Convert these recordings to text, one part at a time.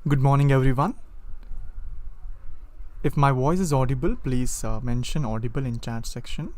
Good morning, everyone. If my voice is audible, please mention audible in chat section.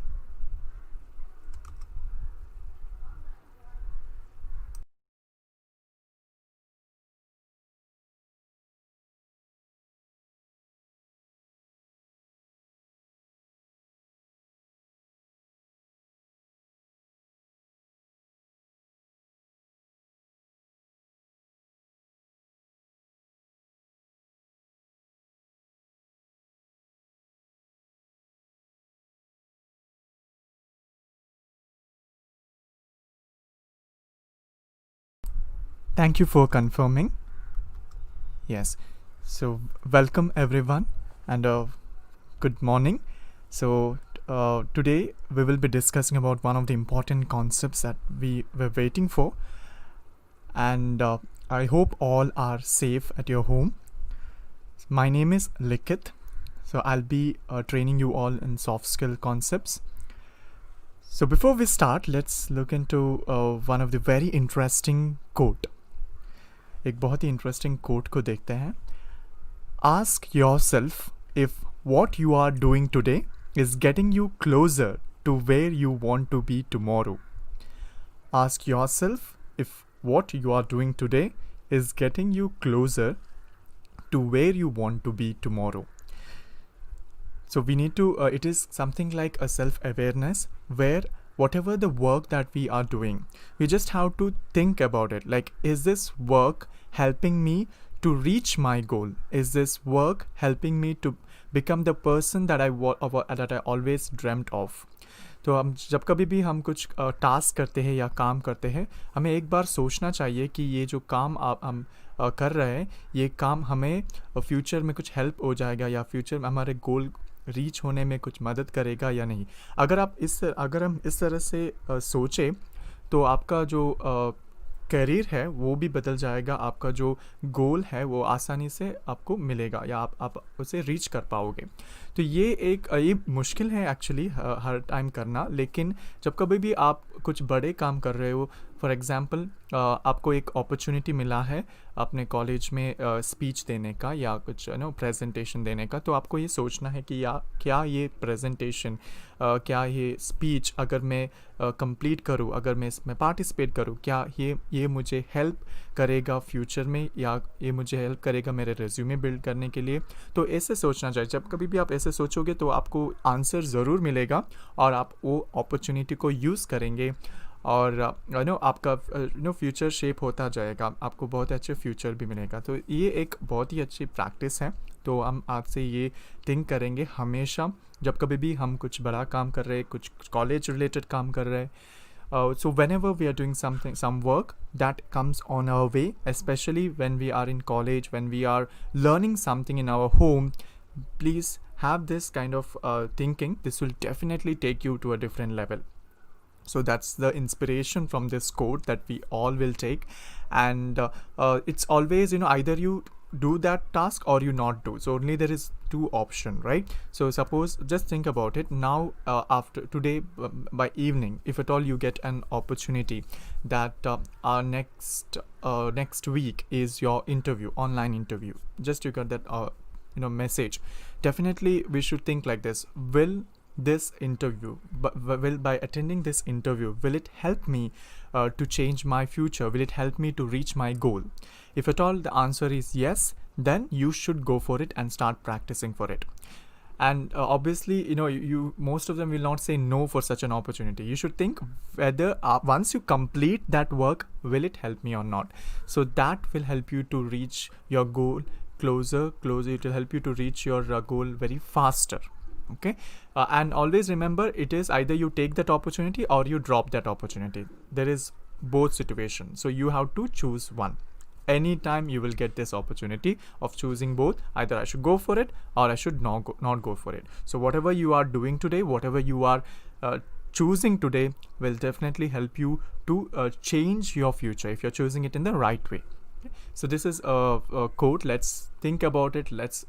Thank you for confirming. Yes. So, welcome everyone and good morning. So, today we will be discussing about one of the important concepts that we were waiting for. And I hope all are safe at your home. My name is Likit. So, I'll be training you all in soft skill concepts. So, before we start, let's look into one of the very interesting quote. एक बहुत ही interesting coat को देखते हैं. Ask yourself if what you are doing today is getting you closer to where you want to be tomorrow. Ask yourself if what you are doing today is getting you closer to where you want to be tomorrow. So we need to, it is something like a self-awareness where whatever the work that we are doing, we just have to think about it. Like, is this work helping me to reach my goal? Is this work helping me to become the person that I always dreamt of? तो हम जब कभी भी हम कुछ task करते हैं या काम करते हैं, हमें एक बार सोचना चाहिए कि ये जो काम हम कर रहे हैं, ये काम हमें फ्यूचर में कुछ हेल्प हो जाएगा या फ्यूचर में हमारे गोल रीच होने में कुछ मदद करेगा या नहीं. अगर हम इस तरह से सोचें तो आपका जो करियर है वो भी बदल जाएगा. आपका जो गोल है वो आसानी से आपको मिलेगा या आप उसे रीच कर पाओगे. तो ये मुश्किल है एक्चुअली हर टाइम करना. लेकिन जब कभी भी आप कुछ बड़े काम कर रहे हो, फॉर एग्ज़ाम्पल आपको एक अपॉर्चुनिटी मिला है अपने कॉलेज में स्पीच देने का या कुछ प्रेजेंटेशन देने का, तो आपको ये सोचना है कि क्या ये प्रेजेंटेशन क्या ये स्पीच अगर मैं कंप्लीट करूँ, अगर मैं इसमें पार्टिसिपेट करूँ, क्या ये मुझे हेल्प करेगा फ्यूचर में या ये मुझे हेल्प करेगा मेरे रिज्यूमे बिल्ड करने के लिए. तो ऐसे सोचना चाहिए. जब कभी भी आप ऐसे सोचोगे तो आपको आंसर ज़रूर मिलेगा और आप वो अपॉर्चुनिटी को यूज़ करेंगे और आपका फ्यूचर शेप होता जाएगा. आपको बहुत अच्छे फ्यूचर भी मिलेगा. तो ये एक बहुत ही अच्छी प्रैक्टिस है. तो हम आपसे ये थिंक करेंगे हमेशा जब कभी भी हम कुछ बड़ा काम कर रहे हैं, कुछ कॉलेज रिलेटेड काम कर रहे हैं. So whenever we are doing some work that comes on our way, especially when we are in college, when we are learning something in our home, please have this kind of thinking. This will definitely take you to a different level. So that's the inspiration from this quote that we all will take. And it's always, either you do that task or you not do. So only there is two option, right? So suppose, just think about it now. After today by evening, if at all you get an opportunity that our next week is your interview, online interview, just you got that message, definitely we should think like this. Will this interview, by attending this interview, will it help me to change my future? Will it help me to reach my goal? If at all the answer is yes, then you should go for it and start practicing for it. And obviously, you most of them will not say no for such an opportunity. You should think whether once you complete that work, will it help me or not? So that will help you to reach your goal closer. It will help you to reach your goal very faster. Okay, and always remember, it is either you take that opportunity or you drop that opportunity. There is both situations, so you have to choose one. Anytime you will get this opportunity of choosing both, either I should go for it or I should not go for it. So whatever you are doing today, whatever you are choosing today will definitely help you to change your future if you're choosing it in the right way. So this is a quote. Let's think about it. Let's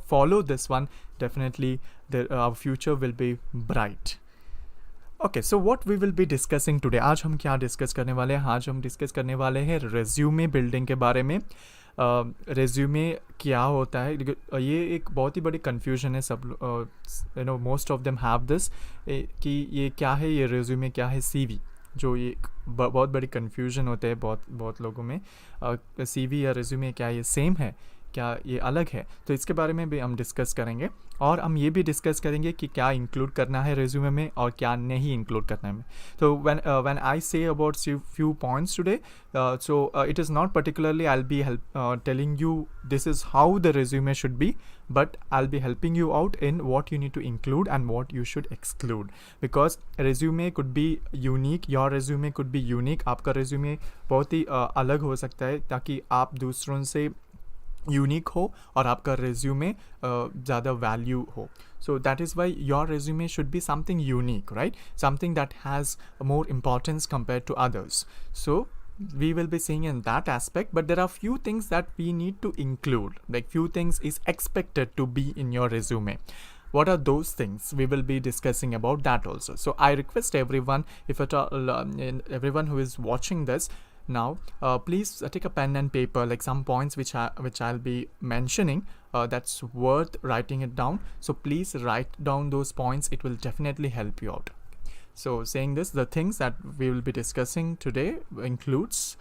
follow this one. Definitely our future will be bright. Okay, so what we will be discussing today. आज हम क्या discuss करने वाले हैं? आज हम discuss करने वाले हैं रेज्यूमे बिल्डिंग के बारे में. रेज्यूमे क्या होता है, ये एक बहुत ही बड़ी कन्फ्यूजन है सब, most of them have this कि ये क्या है, ये रेज्यूमे क्या है, सीवी, जो ये बहुत बड़ी कन्फ्यूजन होता है बहुत लोगों में। सीवी या रेज्यूमे क्या ये सेम है, क्या ये अलग है? तो इसके बारे में भी हम डिस्कस करेंगे, और हम ये भी डिस्कस करेंगे कि क्या इंक्लूड करना है रेज्यूमे में और क्या नहीं इंक्लूड करना है। तो when I say about few points today, it is not particularly I'll be telling you this is how the resume should be, but I'll be helping you out in what you need to include and what you should exclude, because resume could be unique, your resume could be unique, आपका resume बहुत ही अलग हो सकता है, ताकि आप दूसरों से यूनिक हो और आपका रेज्यूमे ज़्यादा वैल्यू हो. So that is why your resume should be something unique, right? Something that has more importance compared to others. So we will be seeing in that aspect, but there are few things that we need to include, like few things is expected to be in your resume. What are those things? We will be discussing about that also. So I request everyone, if at all, everyone who is watching this now, please take a pen and paper, like some points which I'll be mentioning, that's worth writing it down. So please write down those points, it will definitely help you out. So saying this, the things that we will be discussing today includes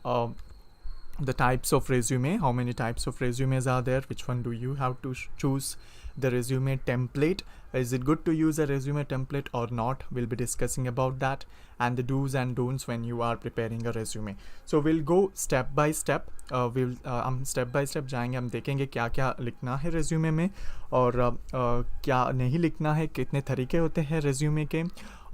the types of resume, how many types of resumes are there, which one do you have to choose, the resume template, is it good to use a resume template or not, we'll be discussing about that, and the do's and don'ts when you are preparing a resume. So we'll go step by step, हम step by step जाएंगे, हम देखेंगे क्या क्या लिखना है resume में और क्या नहीं लिखना है, कितने तरीके होते हैं resume के,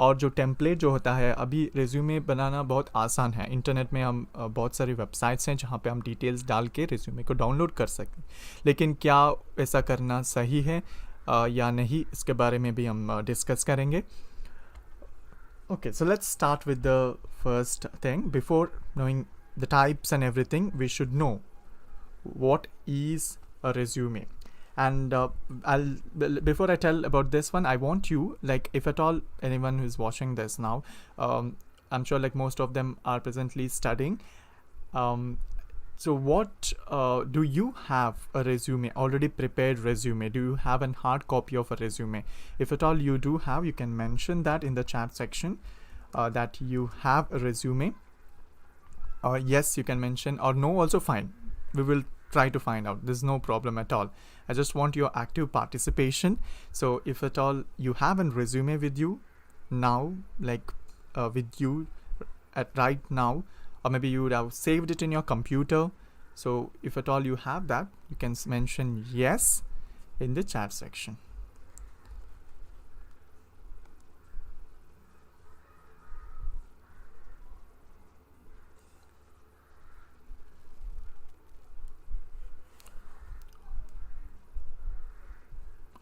और जो टेम्पलेट जो होता है, अभी रेज्यूमे बनाना बहुत आसान है, इंटरनेट में हम बहुत सारी वेबसाइट्स हैं जहाँ पे हम डिटेल्स डाल के रेज्यूमे को डाउनलोड कर सकते हैं, लेकिन क्या ऐसा करना सही है या नहीं, इसके बारे में भी हम डिस्कस करेंगे. Okay, so let's start with the first thing. Before knowing the types and everything, we should know what is a resume. And before I tell about this one, I want you, like, if at all anyone who is watching this now, I'm sure like most of them are presently studying. So what do you have a resume, already prepared resume? Do you have a hard copy of a resume? If at all you do have, you can mention that in the chat section that you have a resume. Yes, you can mention, or no, also fine. We will try to find out. There's no problem at all. I just want your active participation. So if at all you have a resume with you now, like with you at right now, or maybe you would have saved it in your computer. So if at all you have that, you can mention yes in the chat section.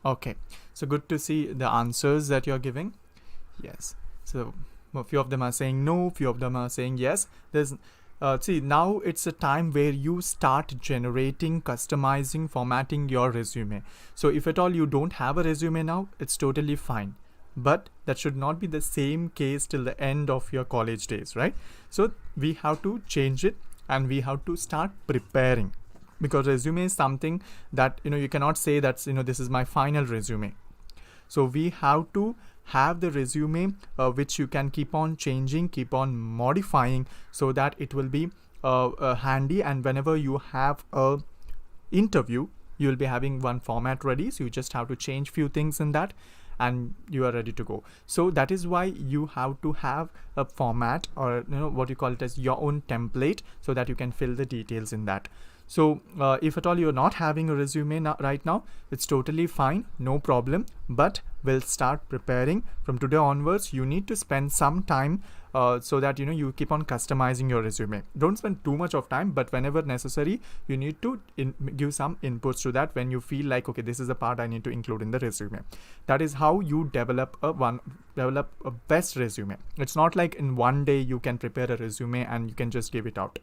Okay, so good to see the answers that you're giving. Yes, so a few of them are saying no, few of them are saying yes. There's see, now it's a time where you start generating, customizing, formatting your resume. So if at all you don't have a resume now, it's totally fine, but that should not be the same case till the end of your college days, right? So we have to change it and we have to start preparing, because resume is something that, you cannot say that, this is my final resume. So we have to have the resume which you can keep on changing, keep on modifying, so that it will be handy, and whenever you have a interview, you will be having one format ready. So you just have to change few things in that and you are ready to go. So that is why you have to have a format, or what you call it as your own template, so that you can fill the details in that. So if at all you're not having a resume right now, it's totally fine, no problem, but we'll start preparing from today onwards. You need to spend some time so that you keep on customizing your resume. Don't spend too much of time, but whenever necessary, you need to give some inputs to that when you feel like, okay, this is the part I need to include in the resume. That is how you develop a best resume. It's not like in one day you can prepare a resume and you can just give it out.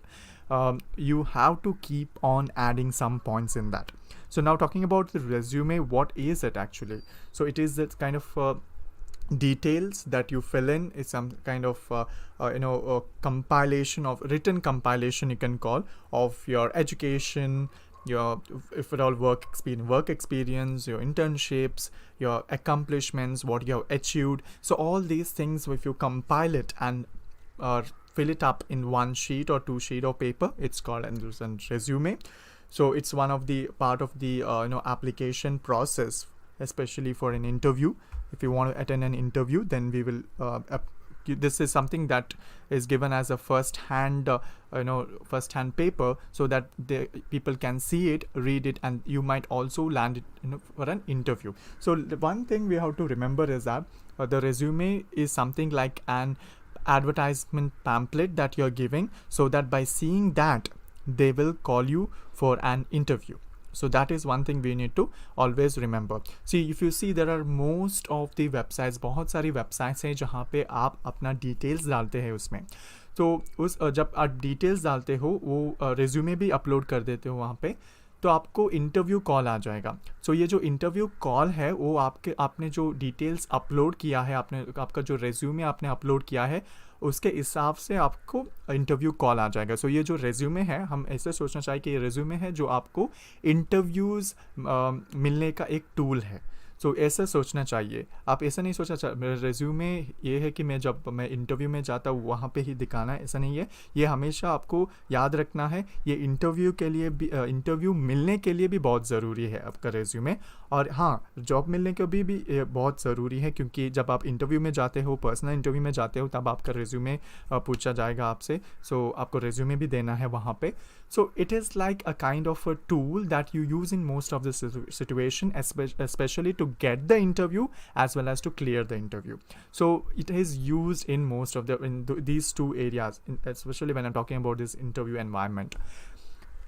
You have to keep on adding some points in that. So now talking about the resume, what is it actually? So it is that kind of details that you fill in is some kind of compilation of written compilation, you can call, of your education, your, if at all, work experience, your internships, your accomplishments, what you have achieved. So all these things, if you compile it and fill it up in one sheet or two sheet of paper, it's called a resume. So it's one of the part of the application process, especially for an interview. If you want to attend an interview, then we will this is something that is given as a first-hand paper, so that the people can see it, read it, and you might also land it for an interview. So the one thing we have to remember is that the resume is something like an advertisement pamphlet that you're giving, so that by seeing that they will call you for an interview. So that is one thing we need to always remember. See, if you see, there are most of the websites, बहुत सारी websites हैं जहाँ पे आप अपना details डालते हैं उसमें. तो उस जब आप details डालते हो, वो resume भी upload कर देते हो वहाँ पे, तो आपको इंटरव्यू कॉल आ जाएगा. सो ये जो इंटरव्यू कॉल है, वो आपने जो डिटेल्स अपलोड किया है, आपका जो रेज्यूमे आपने अपलोड किया है, उसके हिसाब से आपको इंटरव्यू कॉल आ जाएगा. सो ये जो रेज्यूमे है, हम ऐसे सोचना चाहिए कि ये रेज्यूमे है जो आपको इंटरव्यूज़ मिलने का एक टूल है. सो ऐसा सोचना चाहिए. आप ऐसा नहीं सोचना चाहिए मेरा रेज्यूमे ये है कि जब मैं इंटरव्यू में जाता हूँ वहाँ पे ही दिखाना है, ऐसा नहीं है. ये हमेशा आपको याद रखना है, ये इंटरव्यू के लिए भी, इंटरव्यू मिलने के लिए भी बहुत ज़रूरी है आपका रेज्यूमे. और हाँ, जॉब मिलने के भी बहुत ज़रूरी है, क्योंकि जब आप इंटरव्यू में जाते हो, पर्सनल इंटरव्यू में जाते हो, तब आपका रेज्यूमे पूछा जाएगा आपसे. सो आपको रेज्यूमे भी देना है वहाँ पे. So it is like a kind of a tool that you use in most of the situation, especially to get the interview as well as to clear the interview. So it is used in most of these two areas, especially when I'm talking about this interview environment.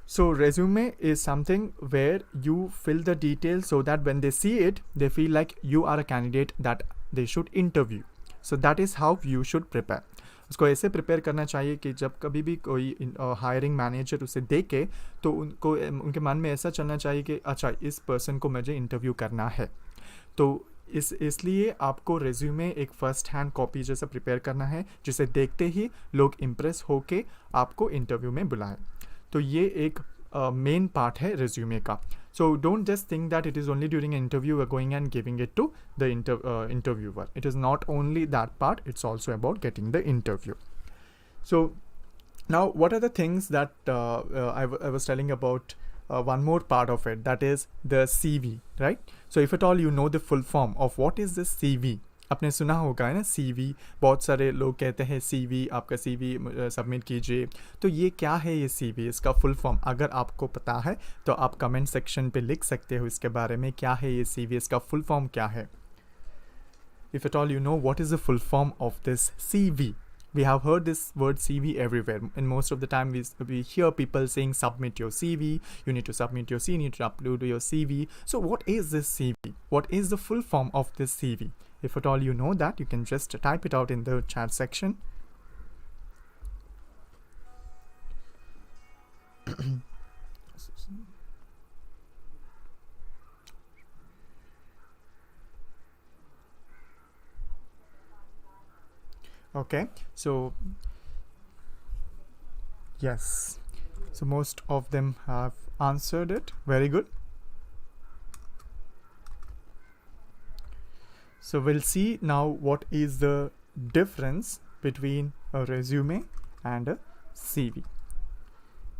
So resume is something where you fill the details so that when they see it, they feel like you are a candidate that they should interview. So that is how you should prepare. उसको ऐसे prepare करना चाहिए कि जब कभी भी कोई hiring manager उसे देखे, तो उनके मन में ऐसा चलना चाहिए कि अच्छा, इस पर्सन को मुझे इंटरव्यू करना है. तो इसलिए आपको रेज्यूमे एक फर्स्ट हैंड कॉपी जैसा प्रिपेयर करना है, जिसे देखते ही लोग इम्प्रेस होके आपको इंटरव्यू में बुलाएं. तो ये एक मेन पार्ट है रेज्यूमे का. So don't just think that it is only during an interview we're going and giving it to the interviewer. It is not only that part, it's also about getting the interview. So now what are the things that I was telling about, one more part of it, that is the CV, right? So if at all you know the full form of what is this CV, आपने सुना होगा है ना CV. बहुत सारे लोग कहते हैं CV, आपका CV सबमिट कीजिए. तो ये क्या है ये CV, इसका फुल फॉर्म अगर आपको पता है तो आप कमेंट सेक्शन पे लिख सकते हो इसके बारे में, क्या है ये CV, इसका फुल फॉर्म क्या है. If at all you know what is the full form of this CV. We have heard this word CV everywhere, and most of the time we hear people saying submit your CV, you need to submit your CV, you need to upload your CV. So what is this CV? What is the full form of this CV? If at all you know that, you can just type it out in the chat section. Okay, so yes, so most of them have answered it. Very good. So we'll see now what is the difference between a resume and a CV.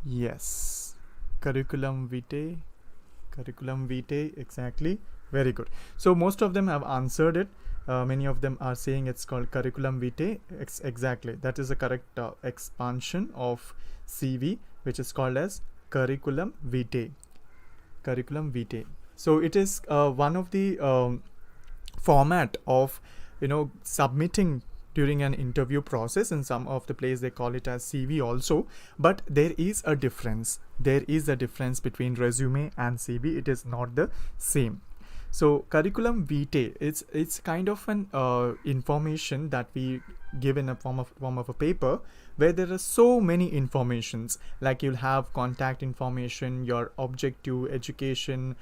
Yes, curriculum vitae, exactly. Very good. So most of them have answered it. Many of them are saying it's called curriculum vitae. Exactly, that is the correct expansion of CV, which is called as curriculum vitae. So it is one of the format of submitting during an interview process. In some of the place they call it as CV also, but there is a difference. Between resume and CV. It is not the same. So curriculum vitae, it's kind of an information that we give in a form of a paper where there are so many informations, like you'll have contact information, your objective, education,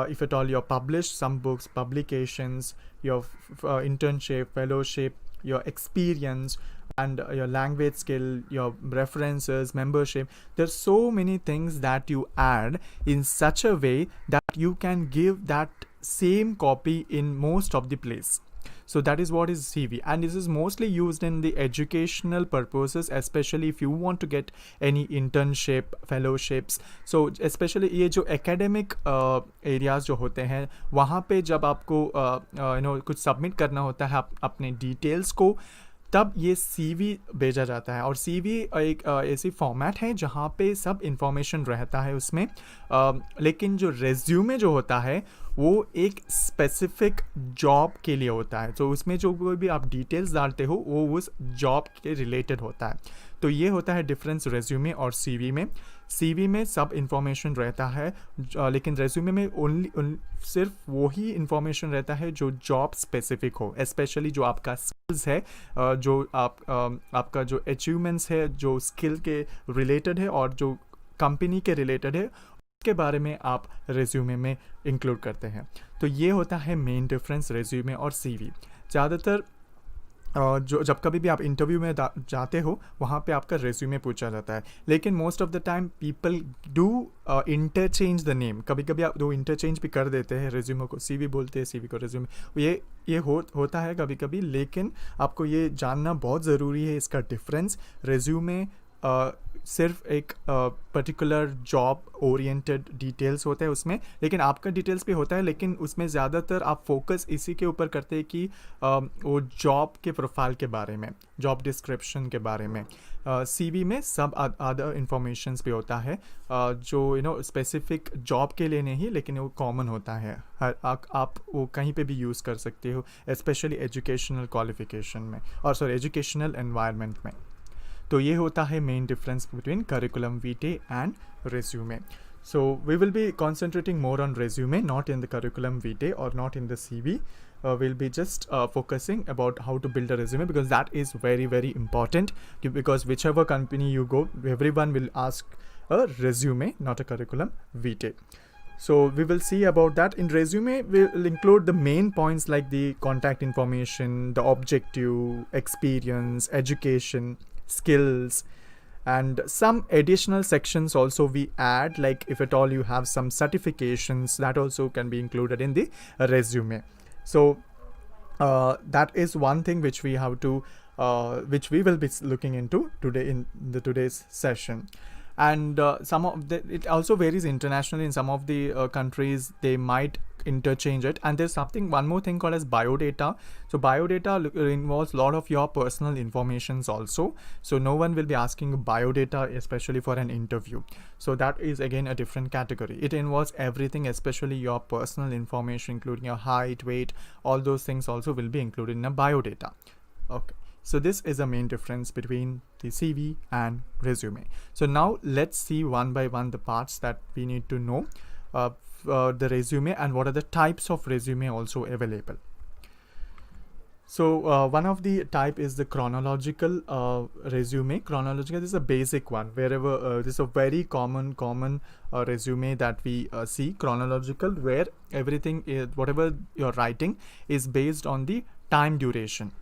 if at all you're published some books, publications, your internship, fellowship, your experience, and your language skill, your references, membership. There's so many things that you add in such a way that you can give that same copy in most of the place. So that is what is CV, and this is mostly used in the educational purposes, especially if you want to get any internship, fellowships. So especially ये जो academic areas जो होते हैं, वहाँ पे जब आपको कुछ submit करना होता है अपने details को, तब ये CV भेजा जाता है. और CV एक ऐसी फॉर्मेट है जहाँ पे सब इंफॉर्मेशन रहता है उसमें, लेकिन जो रेज्यूमे जो होता है वो एक स्पेसिफिक जॉब के लिए होता है. तो उसमें जो कोई भी आप डिटेल्स डालते हो वो उस जॉब के रिलेटेड होता है. तो ये होता है डिफरेंस रेज्यूमे और CV में. CV में सब इंफॉर्मेशन रहता है, लेकिन रेज्यूमे में ओनली सिर्फ वही इंफॉर्मेशन रहता है जो जॉब स्पेसिफिक हो, स्पेशली जो आपका स्किल्स है, जो आपका जो अचीवमेंट्स है जो स्किल के रिलेटेड है और जो कंपनी के रिलेटेड है, उसके बारे में आप रेज्यूमे में इंक्लूड करते हैं. तो ये होता है मेन डिफरेंस रेज्यूमे और CV. ज़्यादातर जो जब कभी भी आप इंटरव्यू में जाते हो वहाँ पे आपका रेज्यूमे पूछा जाता है, लेकिन most of the time people do interchange the name. कभी कभी आप दो इंटरचेंज भी कर देते हैं, रेज्यूमे को CV बोलते हैं, CV को रेज्यूमे. ये होता है कभी कभी, लेकिन आपको ये जानना बहुत ज़रूरी है इसका डिफरेंस. रेज्यूमे सिर्फ एक पर्टिकुलर जॉब ओरिएंटेड डिटेल्स होते हैं उसमें, लेकिन आपका डिटेल्स भी होता है, लेकिन उसमें ज़्यादातर आप फोकस इसी के ऊपर करते हैं कि वो जॉब के प्रोफाइल के बारे में, जॉब डिस्क्रिप्शन के बारे में. CV में सब अदर इंफॉर्मेशंस भी होता है, जो स्पेसिफिक जॉब के लिए नहीं, लेकिन वो कॉमन होता है. आप वो कहीं पे भी यूज़ कर सकते हो, स्पेशली एजुकेशनल क्वालिफिकेशन में, और एजुकेशनल एनवायरनमेंट में. तो ये होता है main difference between curriculum vitae and resume. So we will be concentrating more on resume, not in the curriculum vitae or not in the CV. We'll be just focusing about how to build a resume, because that is very, very important, because whichever company you go, everyone will ask a resume, not a curriculum vitae. So we will see about that. In resume, we'll include the main points like the contact information, the objective, experience, education, skills, and some additional sections also we add, like if at all you have some certifications, that also can be included in the resume. So that is one thing which we have to which we will be looking into today in today's session. And it also varies internationally. In some of the countries they might interchange it, and there's one more thing called as biodata. So biodata involves a lot of your personal informations also, so no one will be asking biodata especially for an interview. So that is again a different category. It involves everything, especially your personal information, including your height, weight, all those things also will be included in a biodata. Okay. So this is the main difference between the CV and resume. So now let's see one by one the parts that we need to know, the resume, and what are the types of resume also available. So one of the type is the chronological resume. Chronological, this is a basic one. Wherever this is a very common resume that we see. Chronological, where everything is, whatever you're writing is based on the time duration.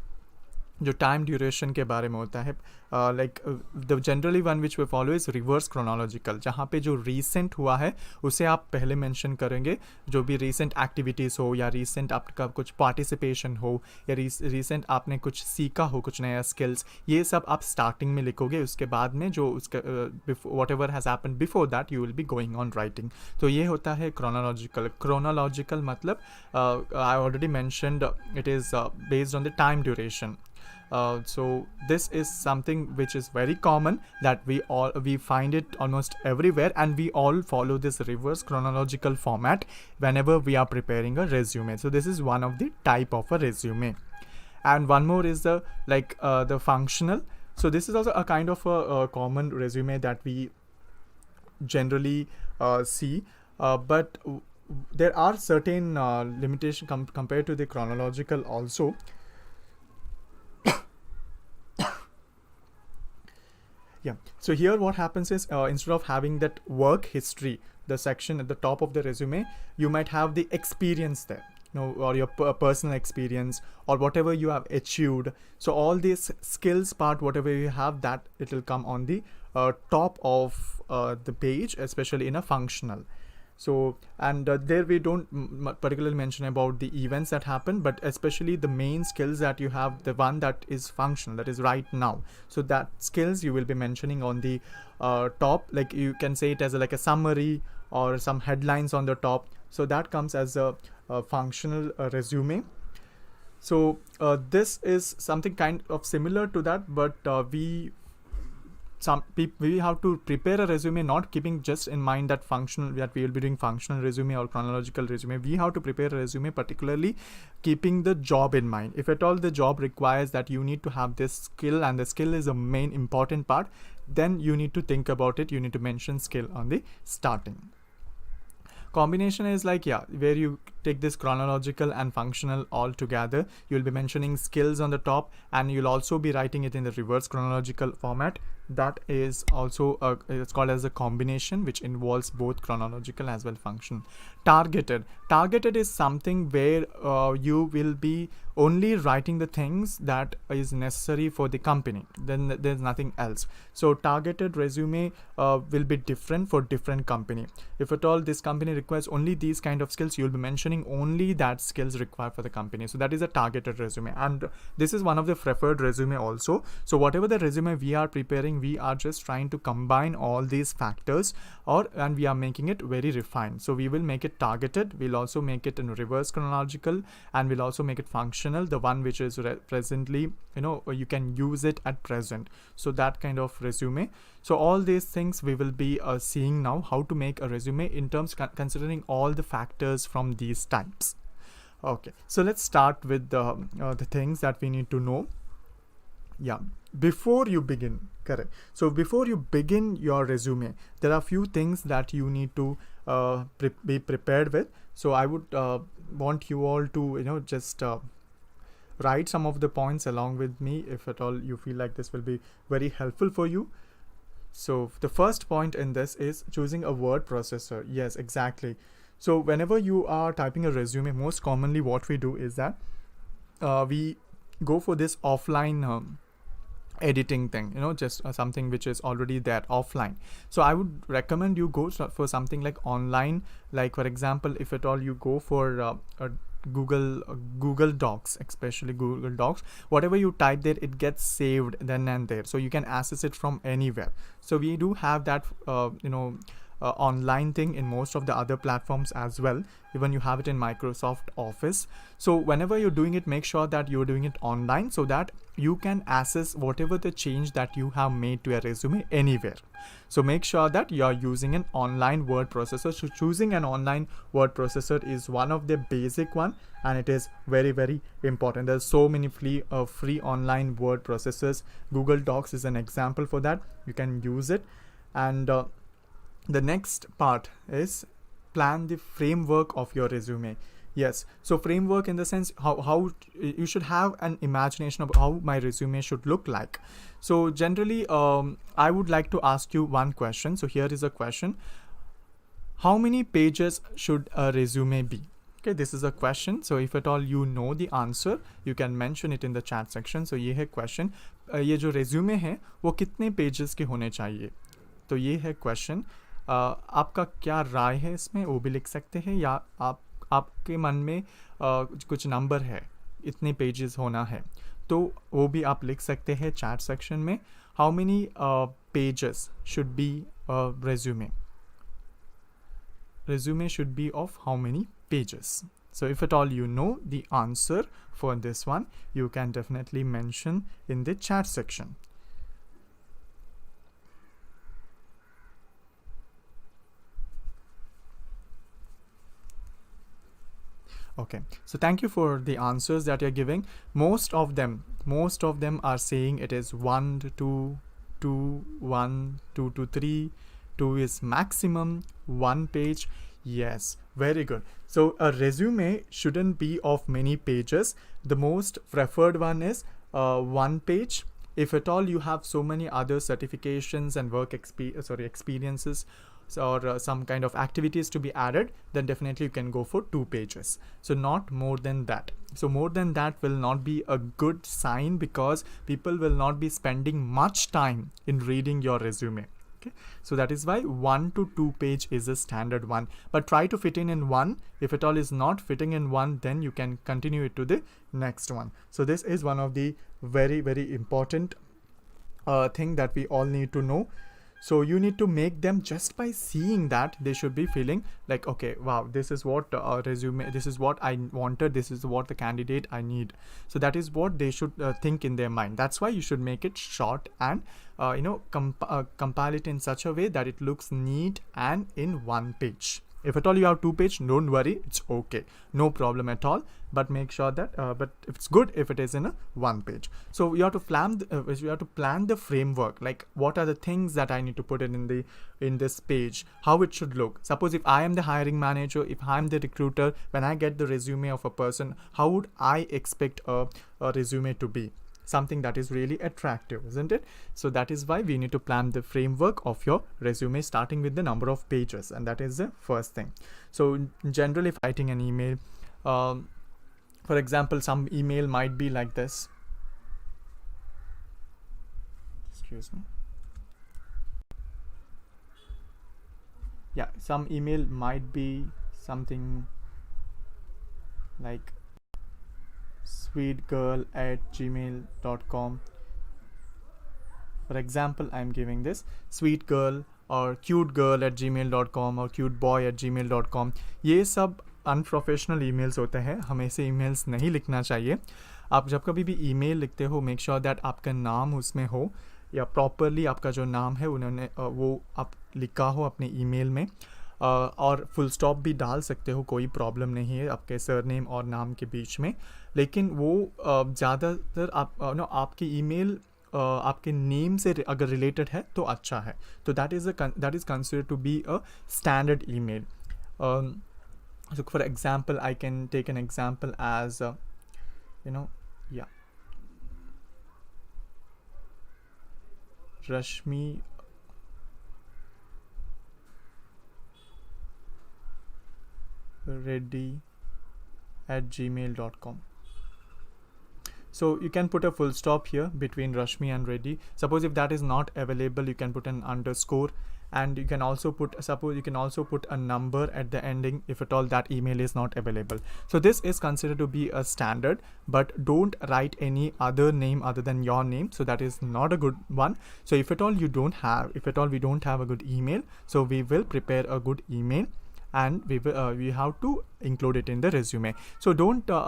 जो time duration के बारे में होता है, like the generally one which we follow is reverse chronological, जहाँ पे जो recent हुआ है उसे आप पहले मेंशन करेंगे. जो भी रीसेंट एक्टिविटीज़ हो, या रीसेंट आपका कुछ पार्टिसिपेशन हो, या रीसेंट आपने कुछ सीखा हो, कुछ नया स्किल्स, ये सब आप स्टार्टिंग में लिखोगे. उसके बाद में जो उसका what ever has happen before that you will be going on writing. तो ये होता है क्रोनोलॉजिकल. क्रोनोलॉजिकल मतलब I already mentioned it is based on the time duration. So this is something which is very common, that we find it almost everywhere, and we all follow this reverse chronological format whenever we are preparing a resume. So this is one of the type of a resume. And one more is the functional. So this is also a kind of a common resume that we generally see, but there are certain limitations compared to the chronological also. Yeah. So here what happens is instead of having that work history, the section at the top of the resume, you might have the experience there, or your personal experience or whatever you have achieved. So all these skills part, whatever you have, that it will come on the top of the page, especially in a functional. So, and there we don't particularly mention about the events that happen, but especially the main skills that you have, the one that is functional, that is right now. So that skills you will be mentioning on the top, like you can say it as like a summary or some headlines on the top. So that comes as a functional resume. So this is something kind of similar to that, but we have to prepare a resume not keeping just in mind that functional, that we will be doing functional resume or chronological resume. We have to prepare a resume particularly keeping the job in mind. If at all the job requires that you need to have this skill, and the skill is a main important part, then you need to think about it. You need to mention skill on the starting. Combination is like, yeah, where you take this chronological and functional all together. You'll be mentioning skills on the top, and you'll also be writing it in the reverse chronological format. That is also it's called as a combination, which involves both chronological as well functional. Targeted is something where you will be only writing the things that is necessary for the company, then there's nothing else. So targeted resume will be different for different company. If at all this company requires only these kind of skills, you'll be mentioning only that skills required for the company. So that is a targeted resume, and this is one of the preferred resume also. So whatever the resume we are preparing, we are just trying to combine all these factors, and we are making it very refined. So we will make it targeted, we'll also make it in reverse chronological, and we'll also make it functional, the one which is presently, you can use it at present. So that kind of resume. So all these things we will be seeing now, how to make a resume in terms considering all the factors from these types. Okay, so let's start with the things that we need to know. Yeah, before you begin, correct. So before you begin your resume, there are few things that you need to be prepared with. So I would want you all to just write some of the points along with me, if at all you feel like this will be very helpful for you. So the first point in this is choosing a word processor. Yes, exactly. So whenever you are typing a resume, most commonly what we do is that we go for this offline editing thing, just something which is already there offline. So I would recommend you go for something like online, like for example, if at all you go for a Google Docs, especially Google Docs, whatever you type there, it gets saved then and there, so you can access it from anywhere. So we do have that online thing in most of the other platforms as well. Even you have it in Microsoft Office. So whenever you're doing it, make sure that you're doing it online, so that you can access whatever the change that you have made to your resume anywhere. So make sure that you're using an online word processor. So choosing an online word processor is one of the basic one, and it is very, very important. There's so many free online word processors. Google Docs is an example for that. You can use it. And the next part is plan the framework of your resume. Yes, so framework in the sense how you should have an imagination of how my resume should look like. So generally I would like to ask you one question. So here is a question: how many pages should a resume be? Okay, this is a question. So if at all you know the answer, you can mention it in the chat section. So ये है question, ये जो resume है वो कितने pages के होने चाहिए? तो ये है question. आपका क्या राय है इसमें, वो भी लिख सकते हैं, या आपके मन में कुछ नंबर है, इतने पेजेस होना है, तो वो भी आप लिख सकते हैं चैट सेक्शन में. How many pages should be resume should be of how many pages? So if at all you know the answer for this one, you can definitely mention in the chat section. Okay, so thank you for the answers that you're giving. Most of them are saying it is 1 to 2, 1, 2 to 3, 2 is maximum, 1 page. Yes, very good. So a resume shouldn't be of many pages. The most preferred one is 1 page. If at all you have so many other certifications and work experiences or some kind of activities to be added, then definitely you can go for 2 pages. So not more than that. So more than that will not be a good sign, because people will not be spending much time in reading your resume. Okay, so that is why 1 to 2 page is a standard one, but try to fit in one. If at all is not fitting in one, then you can continue it to the next one. So this is one of the very, very important thing that we all need to know. So you need to make them, just by seeing that, they should be feeling like, okay, wow, this is what resume, this is what I wanted, this is what the candidate I need. So that is what they should think in their mind. That's why you should make it short and compile it in such a way that it looks neat and in 1 page. If at all you have 2 page, don't worry, it's okay, no problem at all. But make sure that, but it's good if it is in a 1 page. So you have to plan the framework, like what are the things that I need to put in this page, how it should look. Suppose if I am the hiring manager, if I'm the recruiter, when I get the resume of a person, how would I expect a resume to be? Something that is really attractive, isn't it? So that is why we need to plan the framework of your resume, starting with the number of pages, and that is the first thing. So generally, if writing an email, for example, some email might be like this. Excuse me. Yeah, some email might be something like sweetgirl@gmail.com. For example, I'm giving this sweet girl or cute girl@gmail.com or cute boy@gmail.com. ये सब unprofessional emails होते हैं, हमें ऐसे emails नहीं लिखना चाहिए. आप जब कभी भी ईमेल लिखते हो, मेक श्योर दैट आपका नाम उसमें हो, या प्रॉपरली आपका जो नाम है उन्होंने वो आप लिखा हो अपने ईमेल में. और फुल स्टॉप भी डाल सकते हो, कोई प्रॉब्लम नहीं है आपके सरनेम और नाम के बीच में. लेकिन वो ज़्यादातर आपकी ईमेल आपके नेम से अगर रिलेटेड है तो अच्छा है. तो that is considered to be a standard email. So for example, I can take an example as Rashmi Reddy@gmail.com. So you can put a full stop here between Rashmi and Reddy. Suppose if that is not available, you can put an underscore, and you can also put a number at the ending if at all that email is not available. So this is considered to be a standard, but don't write any other name other than your name. So that is not a good one. So if at all we don't have a good email, so we will prepare a good email, and we have to include it in the resume. So don't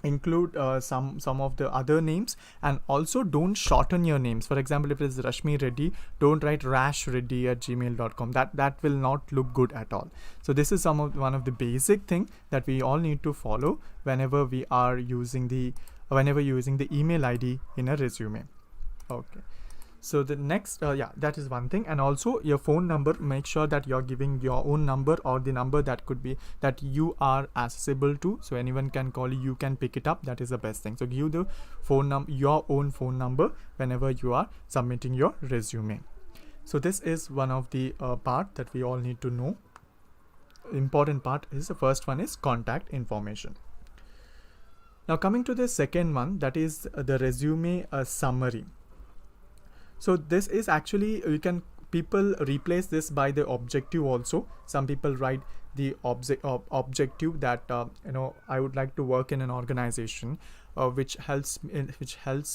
include some of the other names, and also don't shorten your names. For example, if it is Rashmi Reddy, don't write rashreddy@gmail.com. That will not look good at all. So this is one of the basic thing that we all need to follow whenever we are using the email ID in a resume. Okay. So the next, that is one thing. And also your phone number, make sure that you're giving your own number, or the number that could be that you are accessible to, so anyone can call you, you can pick it up. That is the best thing. So give the your own phone number whenever you are submitting your resume. So this is one of the part that we all need to know. Important part is the first one is contact information. Now coming to the second one, that is the resume summary. So this is actually, people replace this by the objective also. Some people write the objective that I would like to work in an organization which helps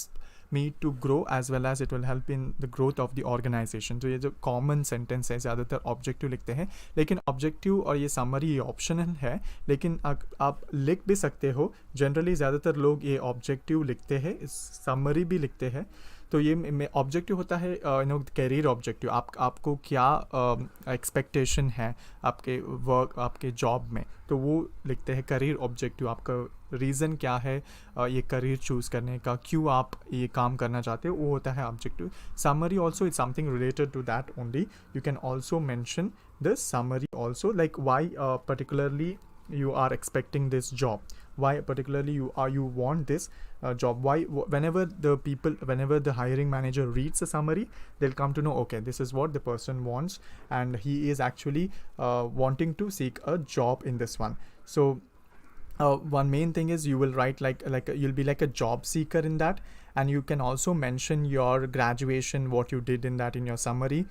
me to grow, as well as it will help in the growth of the organization. तो ये जो common sentence है, ज़्यादातर objective लिखते हैं, लेकिन objective और ये summary ये optional है, लेकिन आप लिख भी सकते हो. Generally ज़्यादातर लोग ये objective लिखते हैं, summary भी लिखते हैं. तो ये ऑब्जेक्टिव होता है कैरियर ऑब्जेक्टिव. आपको क्या एक्सपेक्टेशन है आपके वर्क, आपके जॉब में, तो वो लिखते हैं करियर ऑब्जेक्टिव. आपका रीज़न क्या है ये करियर चूज़ करने का, क्यों आप ये काम करना चाहते हो, वो होता है objective. Summary also it's something related to that only. You can also mention the summary also, like why particularly you are expecting this job, why particularly you want this job, why whenever the hiring manager reads the summary, they'll come to know, okay, this is what the person wants, and he is actually wanting to seek a job in this one. So one main thing is you will write you'll be like a job seeker in that, and you can also mention your graduation, what you did in that in your summary.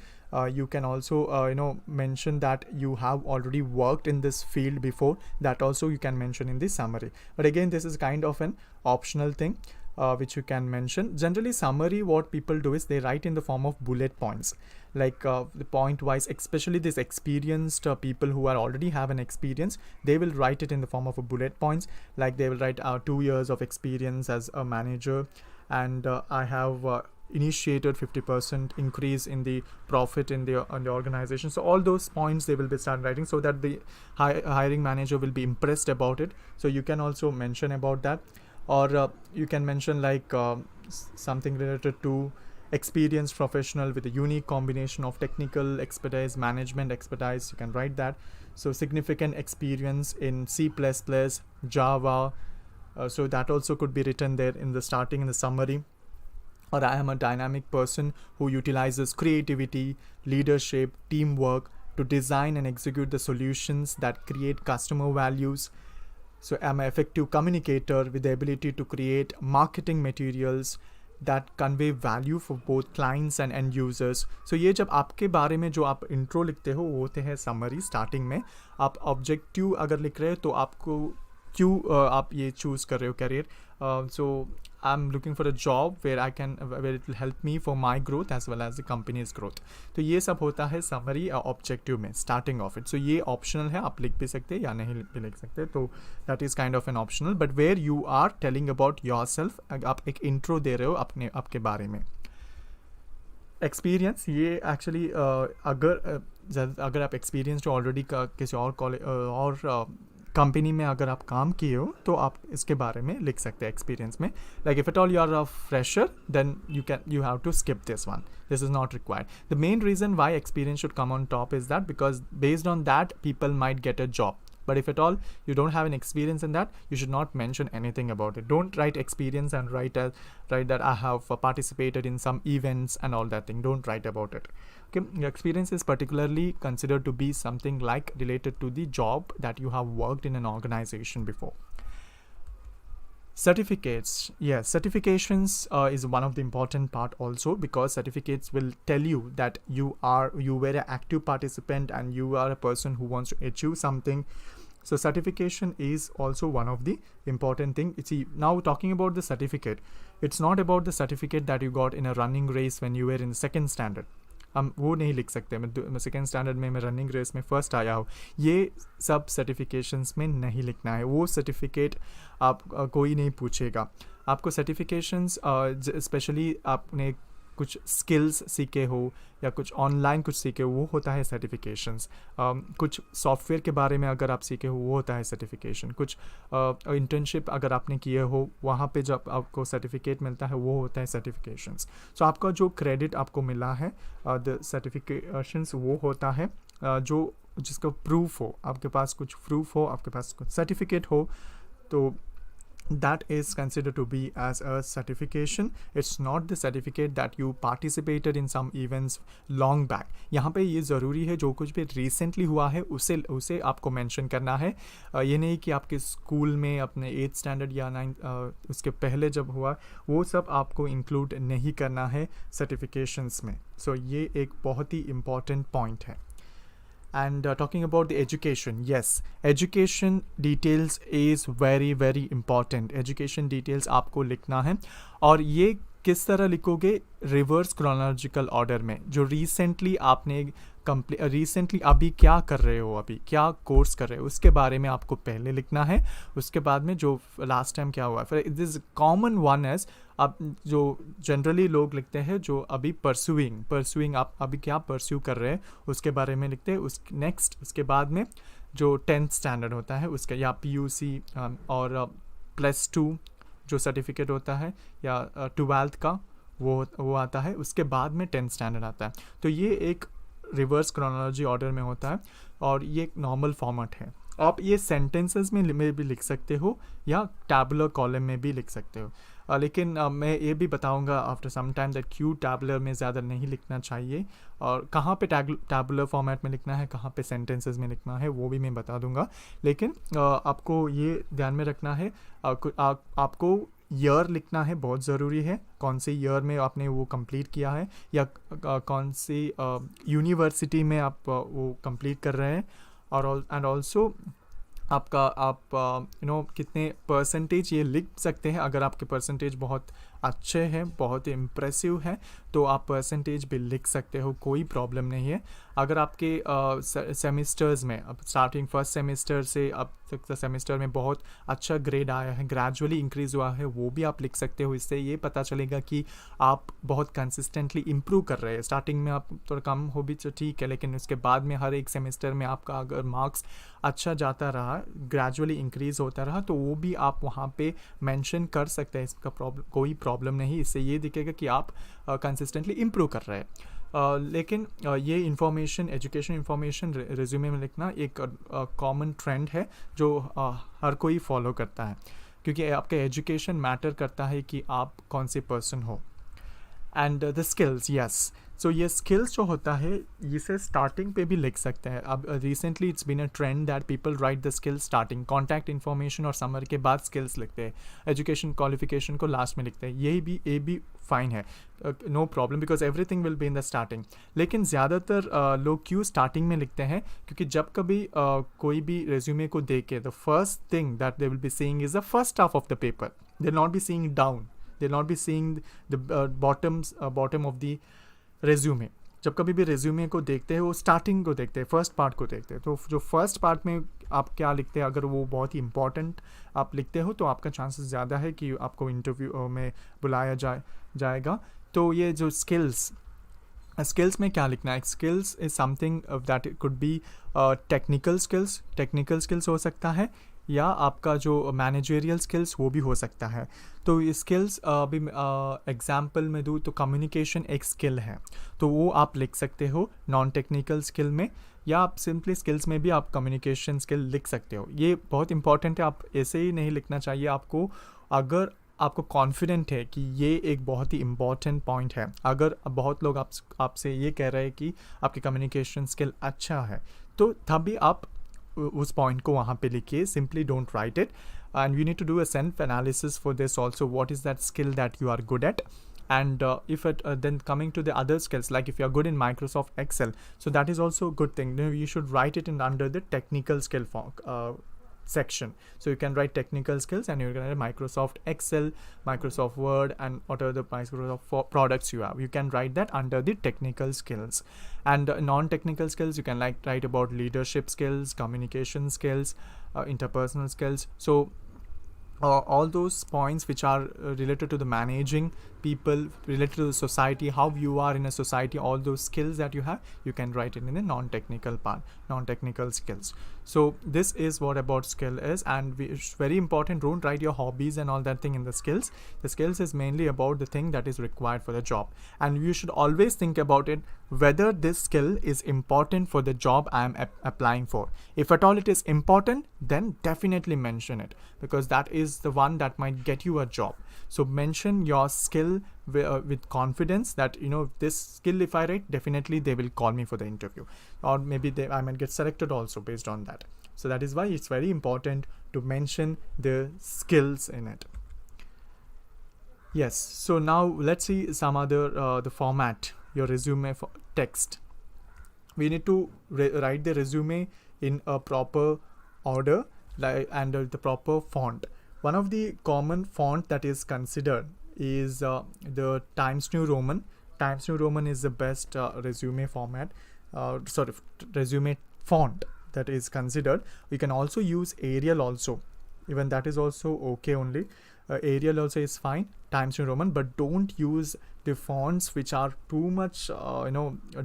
You can also mention that you have already worked in this field before, that also you can mention in the summary. But again, this is kind of an optional thing which you can mention. Generally, summary, what people do is they write in the form of bullet points, like the point wise, especially this experienced people who are already have an experience, they will write it in the form of a bullet points, like they will write 2 years of experience as a manager, and I have initiated 50% increase in the profit in the organization. So all those points they will be start writing, so that the hiring manager will be impressed about it. So you can also mention about that, or you can mention like something related to experienced professional with a unique combination of technical expertise, management expertise, you can write that. So significant experience in C++, Java, so that also could be written there in the starting, in the summary. Or I am a dynamic person who utilizes creativity, leadership, teamwork to design and execute the solutions that create customer values. So I'm an effective communicator with the ability to create marketing materials that convey value for both clients and end users. So ये जब आपके बारे में जो आप intro लिखते हो वो होते हैं समरी स्टार्टिंग में. आप ऑब्जेक्टिव अगर लिख रहे हो तो आपको क्यों आप ये चूज़ कर रहे हो career. So I'm looking for a job where it will help me for my growth as well as the company's growth. तो ये सब होता है समरी ऑब्जेक्टिव में स्टार्टिंग ऑफ इट. सो ये ऑप्शनल है, आप लिख भी सकते हैं या नहीं भी लिख सकते. तो that is kind of an optional, but where you are telling about yourself, आप एक इंट्रो दे रहे हो आपके बारे में. एक्सपीरियंस, ये एक्चुअली अगर आप एक्सपीरियंस ऑलरेडी किसी और कॉलेज और कंपनी में अगर आप काम किए हो तो आप इसके बारे में लिख सकते हैं एक्सपीरियंस में. Like if at all you are a fresher then you have to skip this one. This is not required. The main reason why experience should come on top is that because based on that people might get a job. But if at all you don't have an experience in that, you should not mention anything about it. Don't write experience and write that I have participated in some events and all that thing. Don't write about it. Okay, your experience is particularly considered to be something like related to the job that you have worked in an organization before. Certificates, yes, certifications is one of the important part also, because certificates will tell you that you were an active participant and you are a person who wants to achieve something. So certification is also one of the important thing. See, now talking about the certificate, it's not about the certificate that you got in a running race when you were in the second standard. हम वो नहीं लिख सकते. मैं second standard में मैं running race में first आया हूँ, ये सब सर्टिफिकेशंस में नहीं लिखना है. वो सर्टिफिकेट आप कोई नहीं पूछेगा. आपको सर्टिफिकेशंस स्पेशली आपने कुछ स्किल्स सीखे हो या कुछ ऑनलाइन कुछ सीखे हो, वो होता है सर्टिफिकेशंस. कुछ सॉफ्टवेयर के बारे में अगर आप सीखे हो वो होता है सर्टिफिकेशन. कुछ इंटर्नशिप अगर आपने किए हो वहाँ पे जब आपको सर्टिफिकेट मिलता है वो होता है सर्टिफिकेशंस. सो आपका जो क्रेडिट आपको मिला है द सर्टिफिकेशंस वो होता है जो जिसका प्रूफ हो, आपके पास कुछ प्रूफ हो, आपके पास कुछ सर्टिफिकेट हो, तो that is considered to be as a certification. It's not the certificate that you participated in some events long back. यहाँ पे ये ज़रूरी है जो कुछ भी recently हुआ है उसे आपको mention करना है. ये नहीं कि आपके स्कूल में अपने 8th standard या 9th उसके पहले जब हुआ वो सब आपको include नहीं करना है certifications में. So ये एक बहुत ही important point है. And talking about the education, yes, education details is very very important. Education details आपको लिखना है, और ये किस तरह लिखोगे, रिवर्स क्रोनोलॉजिकल ऑर्डर में. जो रिसेंटली आपने रिसेंटली अभी क्या कर रहे हो, अभी क्या कोर्स कर रहे हो, उसके बारे में आपको पहले लिखना है. उसके बाद में जो लास्ट टाइम क्या हुआ. फिर दिस कॉमन वन एज अब जो जनरली लोग लिखते हैं जो अभी परस्यूइंग आप अभी क्या परस्यू कर रहे हैं उसके बारे में लिखते हैं. नेक्स्ट उसके बाद में जो 10th स्टैंडर्ड होता है उसका या PUC और +2 जो सर्टिफिकेट होता है या 12th का वो आता है. उसके बाद में 10th स्टैंडर्ड आता है. तो ये एक रिवर्स क्रोनोलॉजी ऑर्डर में होता है और ये एक नॉर्मल फॉर्मेट है. आप ये सेंटेंसेस में भी लिख सकते हो या टैबुलर कॉलम में भी लिख सकते हो। लेकिन मैं ये भी बताऊंगा आफ्टर सम टाइम दैट क्यों टैबुलर में ज़्यादा नहीं लिखना चाहिए और कहाँ पे टैबुलर फॉर्मेट में लिखना है, कहाँ पे सेंटेंसेस में लिखना है, वो भी मैं बता दूंगा। लेकिन आपको ये ध्यान में रखना है, आपको ईयर लिखना है, बहुत ज़रूरी है, कौन से ईयर में आपने वो कंप्लीट किया है या कौन सी यूनिवर्सिटी में आप वो कंप्लीट कर रहे हैं। और एंड ऑल्सो आपका आप कितने परसेंटेज ये लिख सकते हैं। अगर आपके परसेंटेज बहुत अच्छे हैं, बहुत इम्प्रेसिव है, तो आप परसेंटेज भी लिख सकते हो, कोई प्रॉब्लम नहीं है। अगर आपके सेमेस्टर्स में अब स्टार्टिंग फर्स्ट सेमेस्टर से अब तक सेमेस्टर में बहुत अच्छा ग्रेड आया है, ग्रेजुअली इंक्रीज़ हुआ है, वो भी आप लिख सकते हो। इससे ये पता चलेगा कि आप बहुत कंसिस्टेंटली इम्प्रूव कर रहे हैं। स्टार्टिंग में आप थोड़ा कम हो भी तो ठीक है, लेकिन उसके बाद में हर एक सेमेस्टर में आपका अगर मार्क्स अच्छा जाता रहा, ग्रेजुअली इंक्रीज़ होता रहा, तो वो भी आप वहाँ पे मेंशन कर सकते हैं। इसका कोई प्रॉब्लम नहीं। इससे ये दिखेगा कि आप कंसिस्टेंटली इम्प्रूव कर रहे हैं। लेकिन ये इन्फॉर्मेशन, एजुकेशन इन्फॉर्मेशन रिज्यूमे में लिखना एक कॉमन ट्रेंड है जो हर कोई फॉलो करता है, क्योंकि आपका एजुकेशन मैटर करता है कि आप कौन से पर्सन हो। एंड द स्किल्स, यस, सो ये स्किल्स जो होता है इसे स्टार्टिंग पे भी लिख सकते हैं। अब recently it's been a trend that people write the skills starting, contact information और समर के बाद स्किल्स लिखते हैं, एजुकेशन क्वालिफिकेशन को लास्ट में लिखते हैं। ये भी फाइन है, no problem, because everything will be in the starting. लेकिन ज़्यादातर लोग क्यों स्टार्टिंग में लिखते हैं, क्योंकि जब कभी कोई भी रेज्यूमे को देखे, the first thing that they will be seeing is the first half of the paper, they will not be seeing down, they will not be seeing the bottom of the resume. जब कभी भी resume को देखते हैं वो starting को देखते हैं, फर्स्ट पार्ट को देखते हैं। तो जो फर्स्ट पार्ट में आप क्या लिखते हैं, अगर वो बहुत ही इंपॉर्टेंट आप लिखते हो तो आपका चांसेस ज़्यादा है कि आपको इंटरव्यू में बुलाया जाएगा। तो ये जो स्किल्स में क्या लिखना है, skills is something that it could be technical skills हो सकता है, या आपका जो मैनेजरियल स्किल्स वो भी हो सकता है। तो ये स्किल्स अभी एग्जाम्पल में दूँ तो कम्युनिकेशन एक स्किल है, तो वो आप लिख सकते हो नॉन टेक्निकल स्किल में, या आप सिंपली स्किल्स में भी आप कम्युनिकेशन स्किल लिख सकते हो। ये बहुत इंपॉर्टेंट है, आप ऐसे ही नहीं लिखना चाहिए आपको। अगर आपको कॉन्फिडेंट है कि ये एक बहुत ही इम्पॉर्टेंट पॉइंट है, अगर बहुत लोग आपसे ये कह रहे हैं कि आपकी कम्युनिकेशन स्किल अच्छा है, तो तभी आप उस पॉइंट को वहाँ पे लिखिए। Simply don't write it, and you need to do a self analysis for this also. What is that skill that you are good at? And if it then coming to the other skills, like if you are good in Microsoft Excel, so that is also a good thing. You should write it in under the technical skill section. So you can write technical skills and you're going to Microsoft Excel, Microsoft Word, and whatever the Microsoft products you have, you can write that under the technical skills. And non-technical skills, you can like write about leadership skills, communication skills, interpersonal skills. So all those points which are related to the managing people, related to the society, how you are in a society, all those skills that you have, you can write it in the non-technical part, non-technical skills. So this is what about skill is, and it's very important, don't write your hobbies and all that thing in the skills. The skills is mainly about the thing that is required for the job, and you should always think about it, whether this skill is important for the job I am applying for. If at all it is important, then definitely mention it, because that is the one that might get you a job. So mention your skill with confidence that, you know, this skill if I write, definitely they will call me for the interview, or maybe I might get selected also based on that. So that is why it's very important to mention the skills in it. Yes, so now let's see some other the format, your resume for text. We need to write the resume in a proper order, and the proper font. One of the common font that is considered is the Times New Roman. Times New Roman is the best resume format, resume font that is considered. We can also use Arial also, even that is also okay only. Arial also is fine, Times New Roman, but don't use the fonts which are too much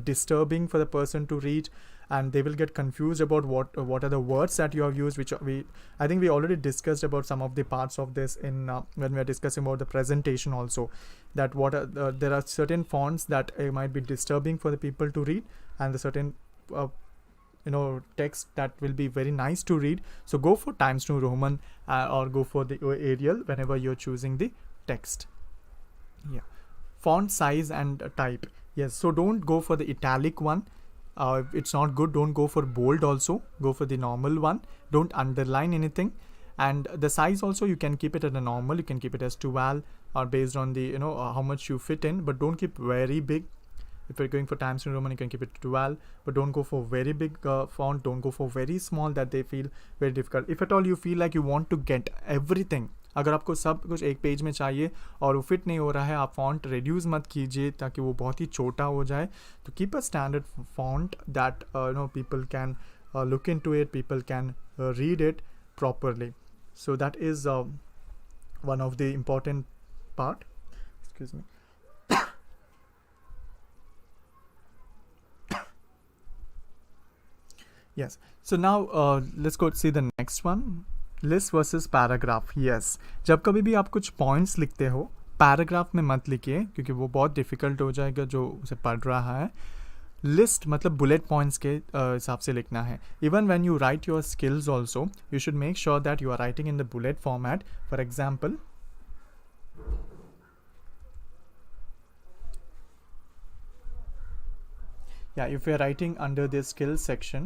disturbing for the person to read, and they will get confused about what are the words that you have used, which I think we already discussed about some of the parts of this in when we are discussing about the presentation also, that there are certain fonts that might be disturbing for the people to read, and the certain text that will be very nice to read. So go for Times New Roman or go for the Arial whenever you're choosing the text. Yeah. Font size and type. Yes, so don't go for the italic one. It's not good. Don't go for bold also. Go for the normal one. Don't underline anything. And the size also, you can keep it at a normal. You can keep it as 12 or based on the how much you fit in, but don't keep very big. If you're going for Times New Roman, you can keep it 12, but don't go for very big font. Don't go for very small that they feel very difficult. If at all you feel like you want to get everything, अगर आपको सब कुछ एक page में चाहिए और वो fit नहीं हो रहा है, आप फॉन्ट रिड्यूस मत कीजिए ताकि वो बहुत ही छोटा हो जाए. तो keep a standard font that people can look into it, people can read it properly. So that is one of the important part. Excuse me. Yes. So now let's go see the next one. List versus paragraph. Yes. जब कभी भी आप कुछ points लिखते हो, paragraph में मत लिखिए क्योंकि वो बहुत डिफिकल्ट हो जाएगा जो उसे पढ़ रहा है. लिस्ट मतलब बुलेट पॉइंट्स के हिसाब से लिखना है. Even when you write your skills also, you should make sure that you are writing in the bullet format. For example, if you are writing under the skills section,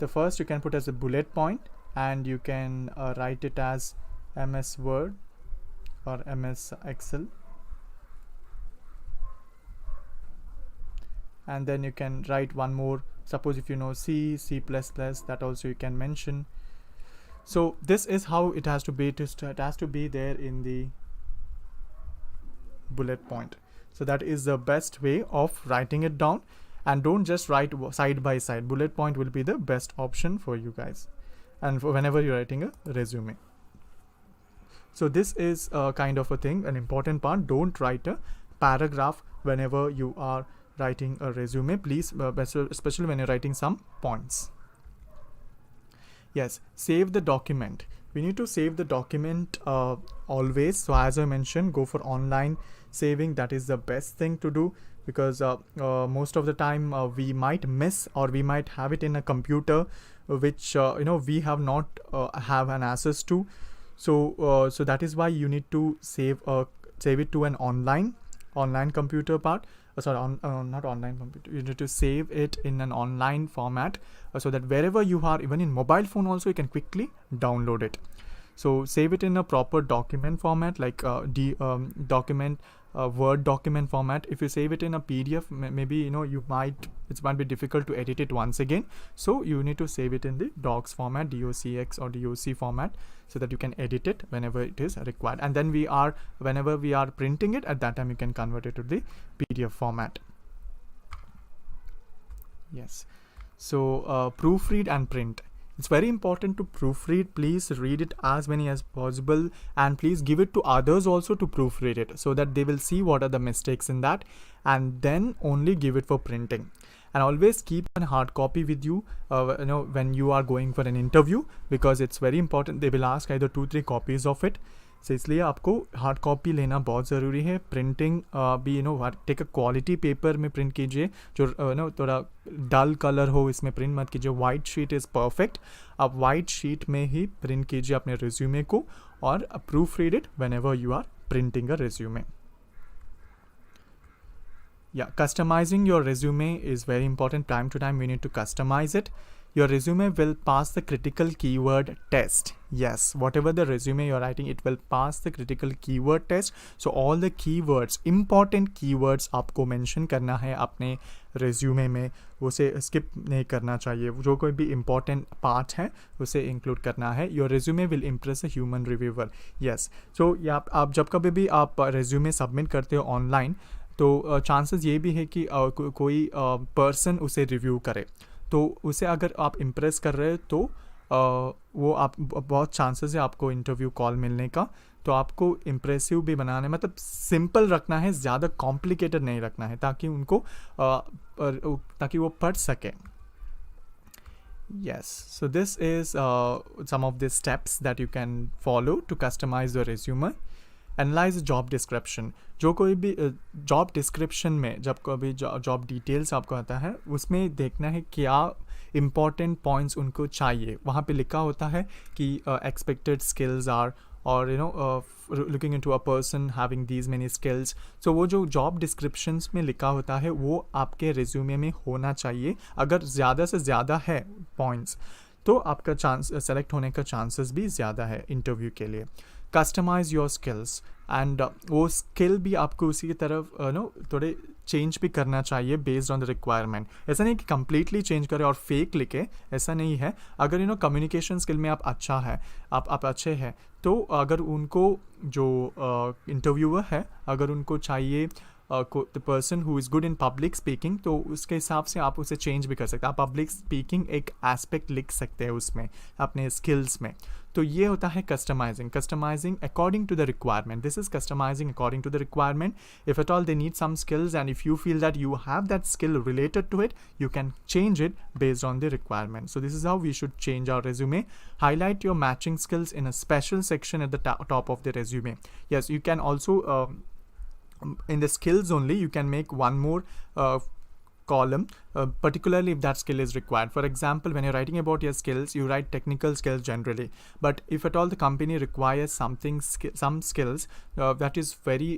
the first you can put as a bullet point and you can write it as MS Word or MS Excel, and then you can write one more. Suppose if you know C++, that also you can mention. So this is how it has to be. It has to be there in the bullet point. So that is the best way of writing it down, and don't just write side by side. Bullet point will be the best option for you guys, and for whenever you're writing a resume. So this is kind of a thing, an important part. Don't write a paragraph whenever you are writing a resume, please, especially when you're writing some points. Yes, save the document. We need to save the document always. So as I mentioned, go for online saving. That is the best thing to do, because most of the time we might miss, or we might have it in a computer which we have not have an access to. So so that is why you need to save it to an online computer part. Not online computer. You need to save it in an online format so that wherever you are, even in mobile phone also, you can quickly download it. So save it in a proper document format, like Word document format. If you save it in a PDF, maybe it might be difficult to edit it once again. So you need to save it in the docs format, docx or doc format, so that you can edit it whenever it is required. And then whenever we are printing it, at that time you can convert it to the PDF format. Yes. So proofread and print. It's very important to proofread. Please read it as many as possible, and please give it to others also to proofread it, so that they will see what are the mistakes in that, and then only give it for printing. And always keep a hard copy with you, when you are going for an interview, because it's very important. They will ask either 2-3 copies of it. So इसलिए आपको hard copy लेना बहुत ज़रूरी है. Printing भी take a quality paper में print कीजिए, जो थोड़ा डल कलर हो, इसमें प्रिंट मत कीजिए. White sheet is perfect. आप वाइट शीट में ही प्रिंट कीजिए अपने रिज्यूमे को, और proofread it whenever you are printing a resume. Yeah, customizing your resume is very important. Time to time we need to customize it. Your resume will pass the critical keyword test. Yes, whatever the resume you're writing, it will pass the critical keyword test. So all the keywords, important keywords आपको mention करना है अपने resume में. उसे skip नहीं करना चाहिए. जो कोई भी important part है उसे include करना है. Your resume will impress a human reviewer. Yes. So आप जब कभी भी आप resume submit करते हो online, तो चांसेस ये भी है कि कोई पर्सन उसे रिव्यू करे. तो उसे अगर आप इम्प्रेस कर रहे हो तो वो आप बहुत चांसेस है आपको इंटरव्यू कॉल मिलने का. तो आपको इम्प्रेसिव भी बनाना है, मतलब सिंपल रखना है, ज़्यादा कॉम्प्लिकेटेड नहीं रखना है, ताकि वो पढ़ सके. Yes, so this is some of the steps that you can follow to customize your resume. Analyse job description. जो कोई भी जॉब डिस्क्रिप्शन में जब कोई जॉब डिटेल्स आपको आता है उसमें देखना है क्या इंपॉर्टेंट पॉइंट्स उनको चाहिए। वहाँ पे लिखा होता है कि एक्सपेक्टेड स्किल्स आर और looking into a person having these many skills. So वो जो जॉब डिस्क्रिप्शंस में लिखा होता है वो आपके रिज्यूमे में होना चाहिए। अगर ज़्यादा से ज़्यादा है पॉइंट्स तो आपका चांस सेलेक्ट होने का चांसेस भी ज़्यादा है इंटरव्यू के लिए। कस्टमाइज योर स्किल्स एंड वो स्किल भी आपको उसी की तरफ थोड़े चेंज भी करना चाहिए बेस्ड ऑन द रिक्वायरमेंट। ऐसा नहीं कि कंप्लीटली चेंज करें और फेक लिखे, ऐसा नहीं है। अगर कम्युनिकेशन स्किल में आप अच्छा है, आप अच्छे हैं, तो अगर उनको जो इंटरव्यूअर है अगर उनको चाहिए the person who is good in public speaking, तो उसके हिसाब से आप उसे चेंज भी कर सकते हैं। आप पब्लिक स्पीकिंग एक एस्पेक्ट लिख सकते हैं उसमें अपने स्किल्स में। तो ये होता है customising according to the requirement. This is customising according to the requirement. If at all they need some skills and if you feel that you have that skill related to it, you can change it based on the requirement. So this is how we should change our resume. Highlight your matching skills in a special section at the top of the resume. Yes, you can also in the skills only you can make one more column, particularly if that skill is required. For example, when you're writing about your skills, you write technical skills generally, but if at all the company requires some skills that is very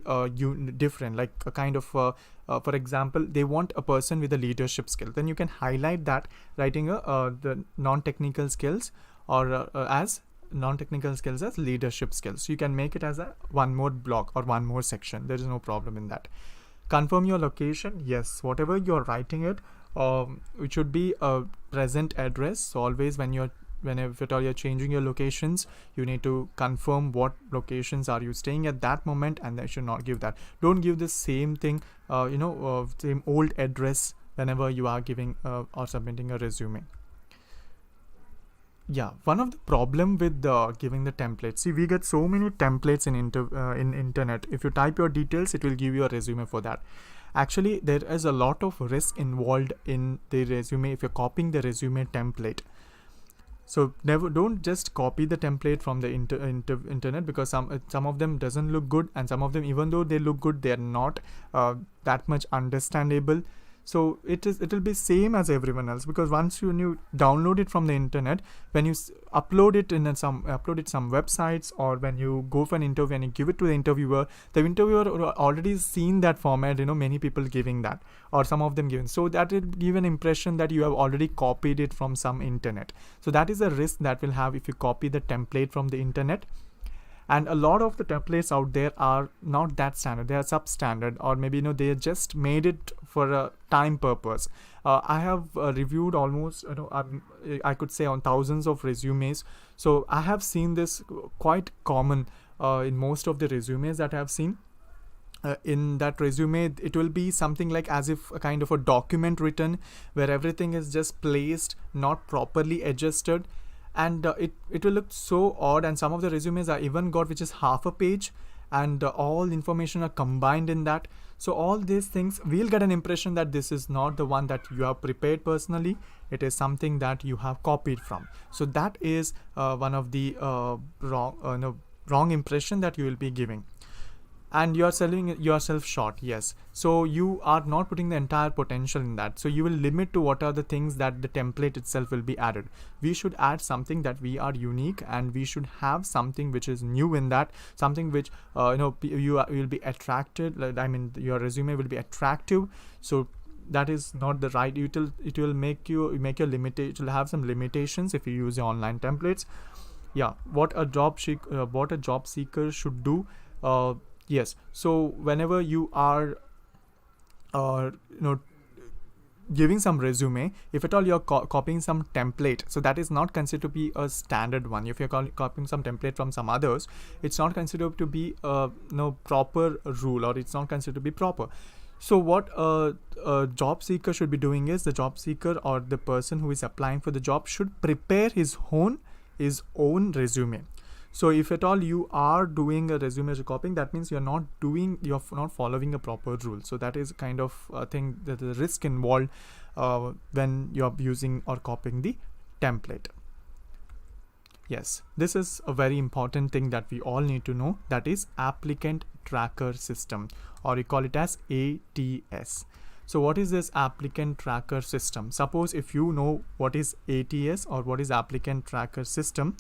different, like a kind of for example, they want a person with a leadership skill, then you can highlight that, writing the non-technical skills or as non-technical skills as leadership skills. You can make it as a one more block or one more section. There is no problem in that. Confirm your location. Yes, whatever you're writing it should be a present address. So always whenever at all you're changing your locations, you need to confirm what locations are you staying at that moment, and they should not give that. Don't give the same thing, same old address whenever you are giving or submitting a resume. Yeah, one of the problem with giving the templates, see, we get so many templates in internet. If you type your details, it will give you a resume for that. Actually, there is a lot of risk involved in the resume if you're copying the resume template. So don't just copy the template from the internet, because some of them doesn't look good, and some of them, even though they look good, they are not that much understandable. So it will be same as everyone else, because once you download it from the internet, when you upload it in some websites, or when you go for an interview and you give it to the interviewer already seen that format, many people giving that, or some of them given, so that will give an impression that you have already copied it from some internet. So that is a risk that will have if you copy the template from the internet. And a lot of the templates out there are not that standard, they are substandard, or maybe they just made it for a time purpose. I have reviewed almost I could say on thousands of resumes, so I have seen this quite common in most of the resumes that I have seen. In that resume, it will be something like as if a kind of a document written, where everything is just placed, not properly adjusted, and it will look so odd. And some of the resumes are even got which is half a page, and all information are combined in that. So all these things, we'll get an impression that this is not the one that you have prepared personally, it is something that you have copied from. So that is one of the wrong impression that you will be giving, and you are selling yourself short. Yes, so you are not putting the entire potential in that, so you will limit to what are the things that the template itself will be added. We should add something that we are unique, and we should have something which is new in that, something which you will be attracted, your resume will be attractive. So that is not the right, it will make your limitation, it will have some limitations if you use the online templates. Yeah, what a job seeker should do. Yes, so whenever you are giving some resume, if at all you're copying some template, so that is not considered to be a standard one. If you're copying some template from some others, it's not considered to be proper rule, or it's not considered to be proper. So what a job seeker should be doing is, the job seeker or the person who is applying for the job should prepare his own resume. So if at all you are doing a resume copying, that means you're not following a proper rule. So that is kind of a thing, that the risk involved when you're using or copying the template. Yes, this is a very important thing that we all need to know, that is applicant tracker system, or we call it as ATS. So what is this applicant tracker system? Suppose if you know what is ATS or what is applicant tracker system,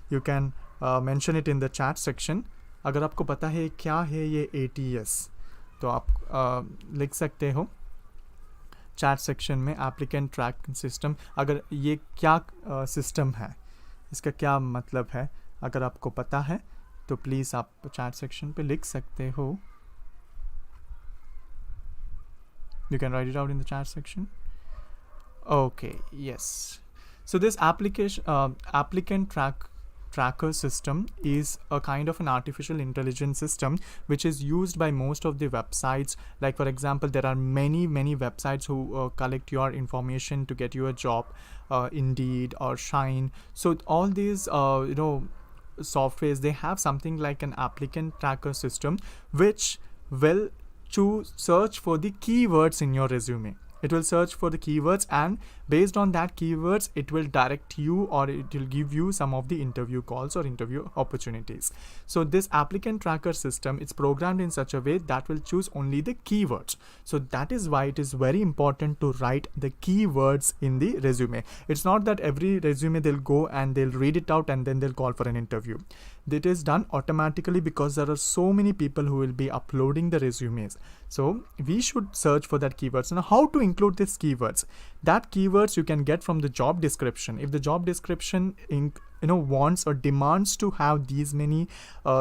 you can mention it in the chat section. अगर आपको पता है क्या है ये ATS, तो आप लिख सकते हो चैट सेक्शन में एप्लीकेंट ट्रैक सिस्टम, अगर ये क्या सिस्टम है, इसका क्या मतलब है, अगर आपको पता है तो प्लीज़ आप चैट सेक्शन पे लिख सकते हो. You can write it out in the chat section. Okay, yes. So this applicant tracker system is a kind of an artificial intelligence system which is used by most of the websites. Like for example, there are many websites who collect your information to get you a job, Indeed or Shine. So all these softwares, they have something like an applicant tracker system which will search for the keywords in your resume. It will search for the keywords, and based on that keywords, it will direct you, or it will give you some of the interview calls or interview opportunities. So this applicant tracker system, it's programmed in such a way that will choose only the keywords. So that is why it is very important to write the keywords in the resume. It's not that every resume they'll go and they'll read it out and then they'll call for an interview. That is done automatically because there are so many people who will be uploading the resumes. So we should search for that keywords. Now, how to include these keywords? That keywords you can get from the job description. If the job description wants or demands to have these many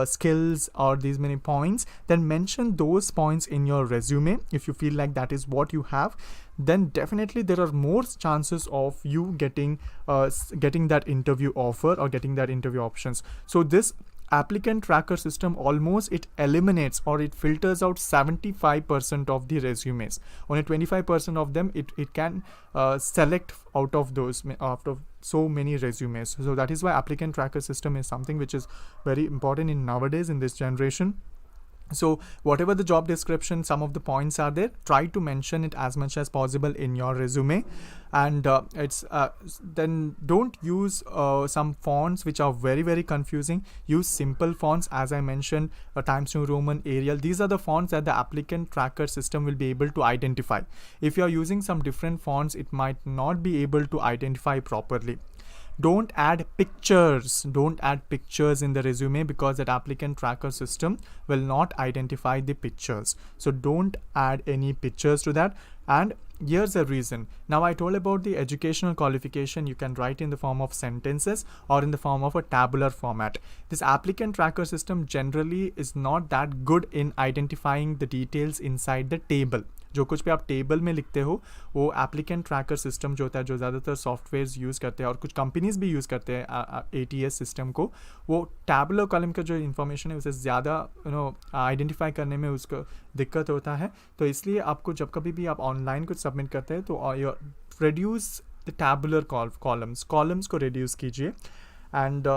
skills or these many points, then mention those points in your resume. If you feel like that is what you have, then definitely there are more chances of you getting that interview offer or getting that interview options. So this applicant tracker system almost it eliminates or it filters out 75% of the resumes. Only 25% of them it can select out of those, after so many resumes. So that is why applicant tracker system is something which is very important in nowadays, in this generation. So whatever the job description, some of the points are there, try to mention it as much as possible in your resume. And then don't use some fonts which are very confusing. Use simple fonts, as I mentioned, Times New Roman, Arial. These are the fonts that the applicant tracker system will be able to identify. If you are using some different fonts, it might not be able to identify properly. Don't add pictures in the resume, because that applicant tracker system will not identify the pictures. So don't add any pictures to that. And here's the reason. Now I told about the educational qualification. You can write in the form of sentences or in the form of a tabular format. This applicant tracker system generally is not that good in identifying the details inside the table. जो कुछ भी आप table में लिखते हो, वो applicant tracker system जो होता है, जो ज़्यादातर सॉफ्टवेयर्स यूज़ करते हैं और कुछ कंपनीज भी यूज़ करते हैं ATS सिस्टम को, वो टैबुलर कॉलम का जो इन्फॉर्मेशन है उसे ज़्यादा आइडेंटिफाई करने में उसको दिक्कत होता है. तो इसलिए आपको जब कभी भी आप ऑनलाइन कुछ सबमिट करते हैं तो रिड्यूस द टैबुलर कॉलम्स को रिड्यूस कीजिए. एंड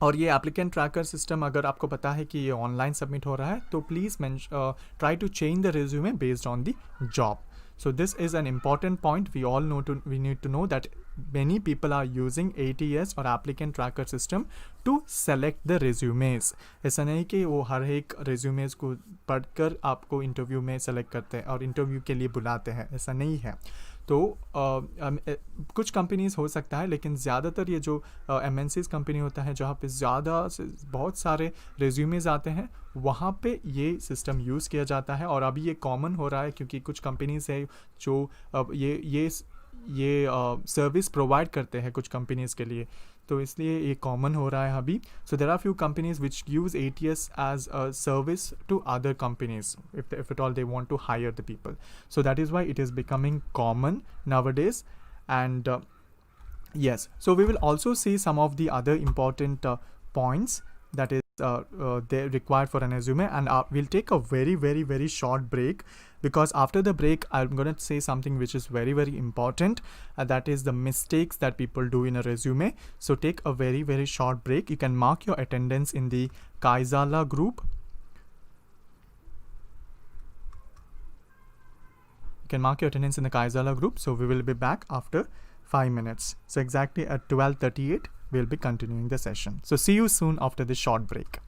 और ये एप्लीकेंट ट्रैकर सिस्टम अगर आपको पता है कि ये ऑनलाइन सबमिट हो रहा है, तो please try to change the resume based on the job. So this is an important point. We need to know that many people are using ATS or applicant tracker system to select the resumes. ऐसा नहीं कि वो हर एक resumes को पढ़कर आपको interview में select करते हैं और इंटरव्यू के लिए बुलाते हैं, ऐसा नहीं है. तो कुछ कंपनीज हो सकता है, लेकिन ज़्यादातर ये जो MNCs कंपनी होता है जहाँ पे बहुत सारे रेज्यूमेज आते हैं, वहाँ पे ये सिस्टम यूज़ किया जाता है. और अभी ये कॉमन हो रहा है क्योंकि कुछ कंपनीज है जो ये सर्विस प्रोवाइड करते हैं कुछ कंपनीज के लिए, तो इसलिए ये कॉमन हो रहा है अभी. So there are few companies which use ATS as a service to other companies if at all they want to hire the people. So that is why it is becoming common nowadays. And yes, so we will also see some of the other important points that is they required for an resume, and we'll take a very short break, because after the break I'm going to say something which is very important, that is the mistakes that people do in a resume. So take a very short break. You can mark your attendance in the Kaizala group. You can mark your attendance in the Kaizala group. So we will be back after 5 minutes. So exactly at 12:38 we'll be continuing the session. So see you soon after this short break.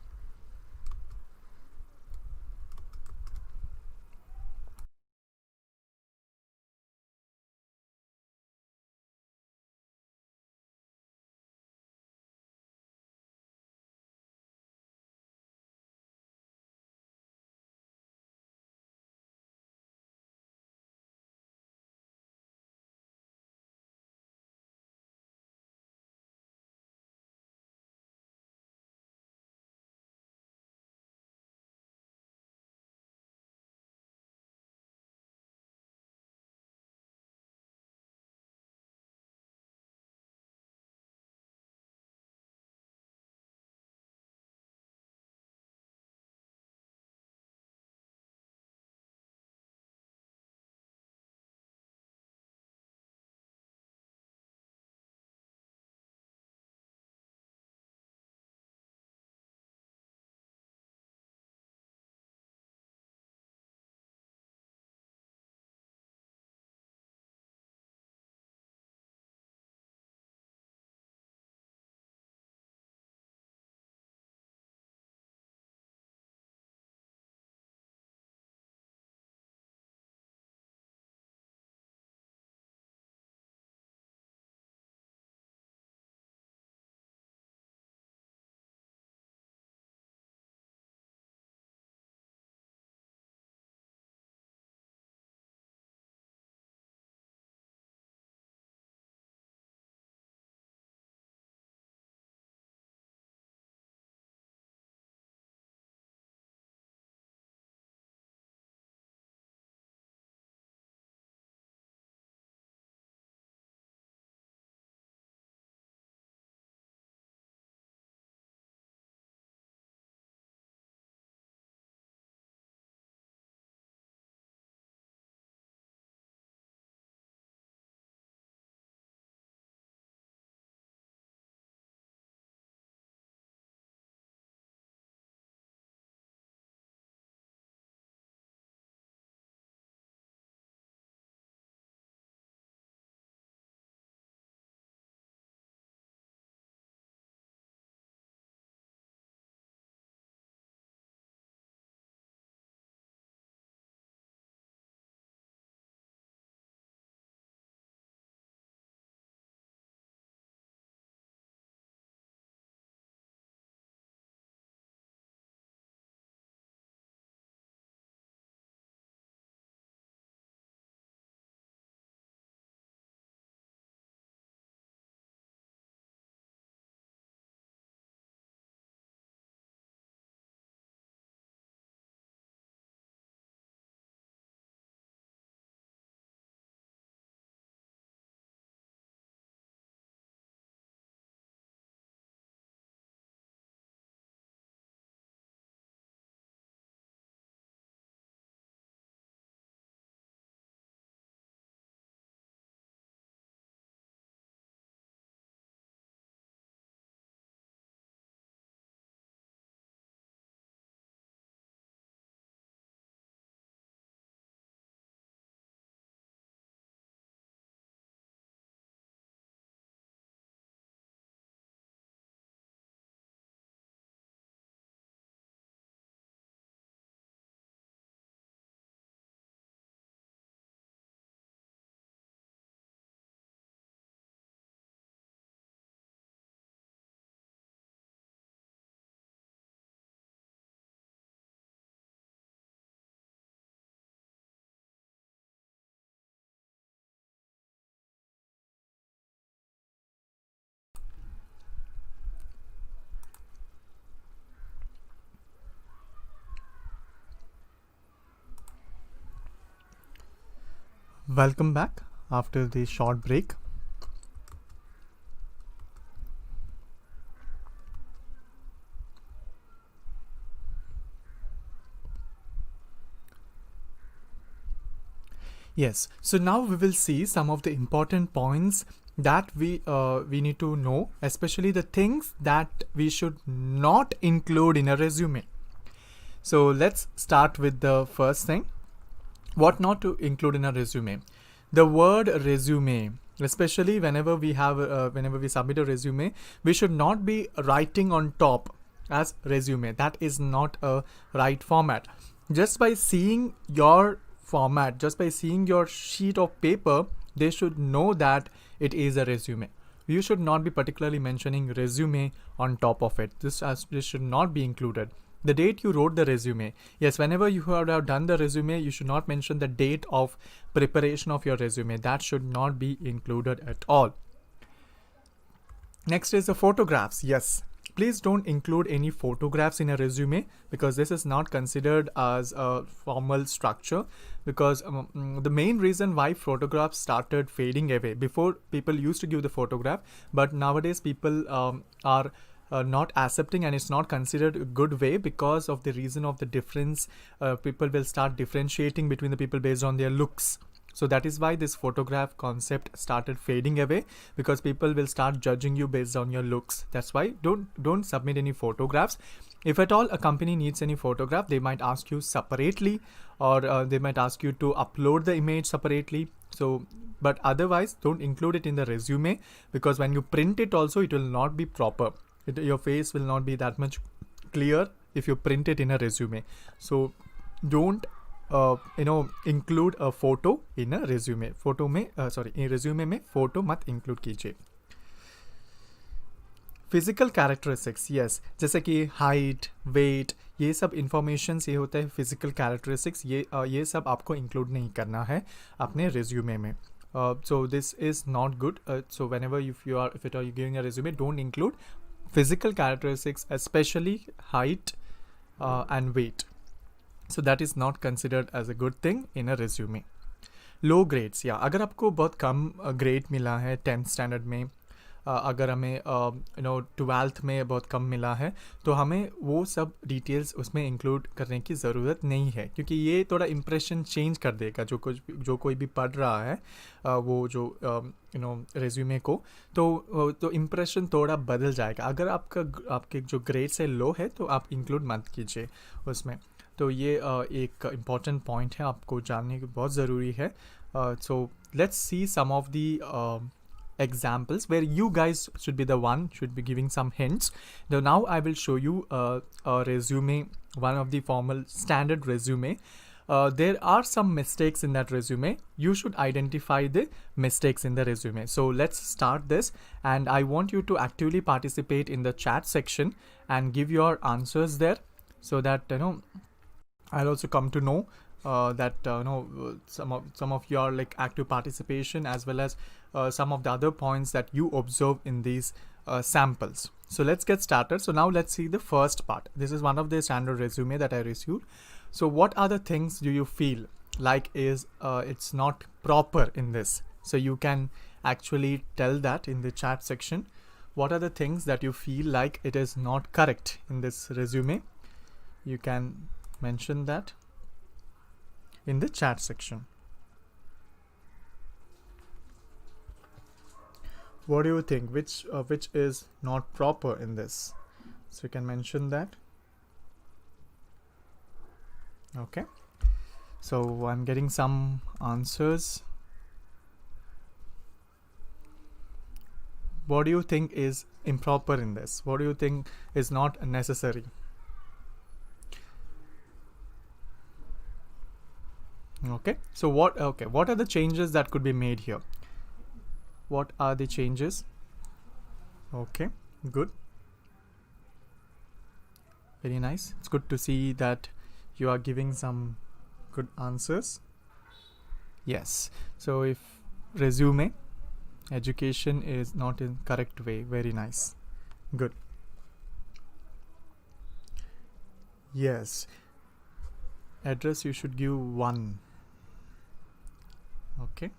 Welcome back after the short break. Yes, so now we will see some of the important points that we need to know, especially the things that we should not include in a resume. So let's start with the first thing. What not to include in a resume? The word resume especially whenever we have whenever we submit a resume, we should not be writing on top as resume. That is not a right format. Just by seeing your format, just by seeing your sheet of paper, they should know that it is a resume. You should not be particularly mentioning resume on top of it. This should not be included. The date you wrote the resume. Yes, whenever you have done the resume, you should not mention the date of preparation of your resume. That should not be included at all. Next is the photographs. Yes, please don't include any photographs in a resume, because this is not considered as a formal structure. Because the main reason why photographs started fading away, before people used to give the photograph, but nowadays people are not accepting, and it's not considered a good way because of the reason of the difference. People will start differentiating between the people based on their looks. So that is why this photograph concept started fading away, because people will start judging you based on your looks. That's why don't submit any photographs. If at all a company needs any photograph, they might ask you separately, or they might ask you to upload the image separately. So, but otherwise don't include it in the resume, because when you print it also, it will not be proper. Your face will not be that much clear if you print it in a resume. So don't include a photo in a resume. Photo में in resume में photo मत include कीजिए. Physical characteristics, yes, जैसे कि height, wait, ये सब informations ये होता है फिजिकल कैरेक्टरिस्टिक्स. ये सब आपको इंक्लूड नहीं करना है अपने रिज्यूमे में. So this is not good. So whenever if you are giving a resume, don't include physical characteristics, especially height and weight. So that is not considered as a good thing in a resume. Low grades, या अगर आपको बहुत कम grade मिला है 10th standard में, अगर हमें 12th में बहुत कम मिला है, तो हमें वो सब डिटेल्स उसमें इंक्लूड करने की ज़रूरत नहीं है, क्योंकि ये थोड़ा इम्प्रेशन चेंज कर देगा जो कोई भी पढ़ रहा है वो जो रेज्यूमे को, तो इम्प्रेशन थोड़ा बदल जाएगा. अगर आपके जो ग्रेड्स है लो है, तो आप इंक्लूड मत कीजिए उसमें. तो ये एक इम्पॉर्टेंट पॉइंट है, आपको जानने की बहुत ज़रूरी है. So let's see some of the examples where you guys should be giving some hints. Now I will show you a resume, one of the formal standard resume. There are some mistakes in that resume. You should identify the mistakes in the resume. So let's start this, and I want you to actively participate in the chat section and give your answers there, so that I'll also come to know that some of your like active participation, as well as some of the other points that you observe in these samples. So let's get started. So now let's see the first part. This is one of the standard resume that I received. So what are the things do you feel like is it's not proper in this? So you can actually tell that in the chat section. What are the things that you feel like it is not correct in this resume? You can mention that in the chat section. What do you think? Which is not proper in this? So you can mention that. Okay. So I'm getting some answers. What do you think is improper in this? What do you think is not necessary? Okay. So what are the changes that could be made here? What are the changes? Okay, good. Very nice. It's good to see that you are giving some good answers. Yes. So if resume, education is not in correct way. Very nice. Good. Yes. Address you should give 1. Okay.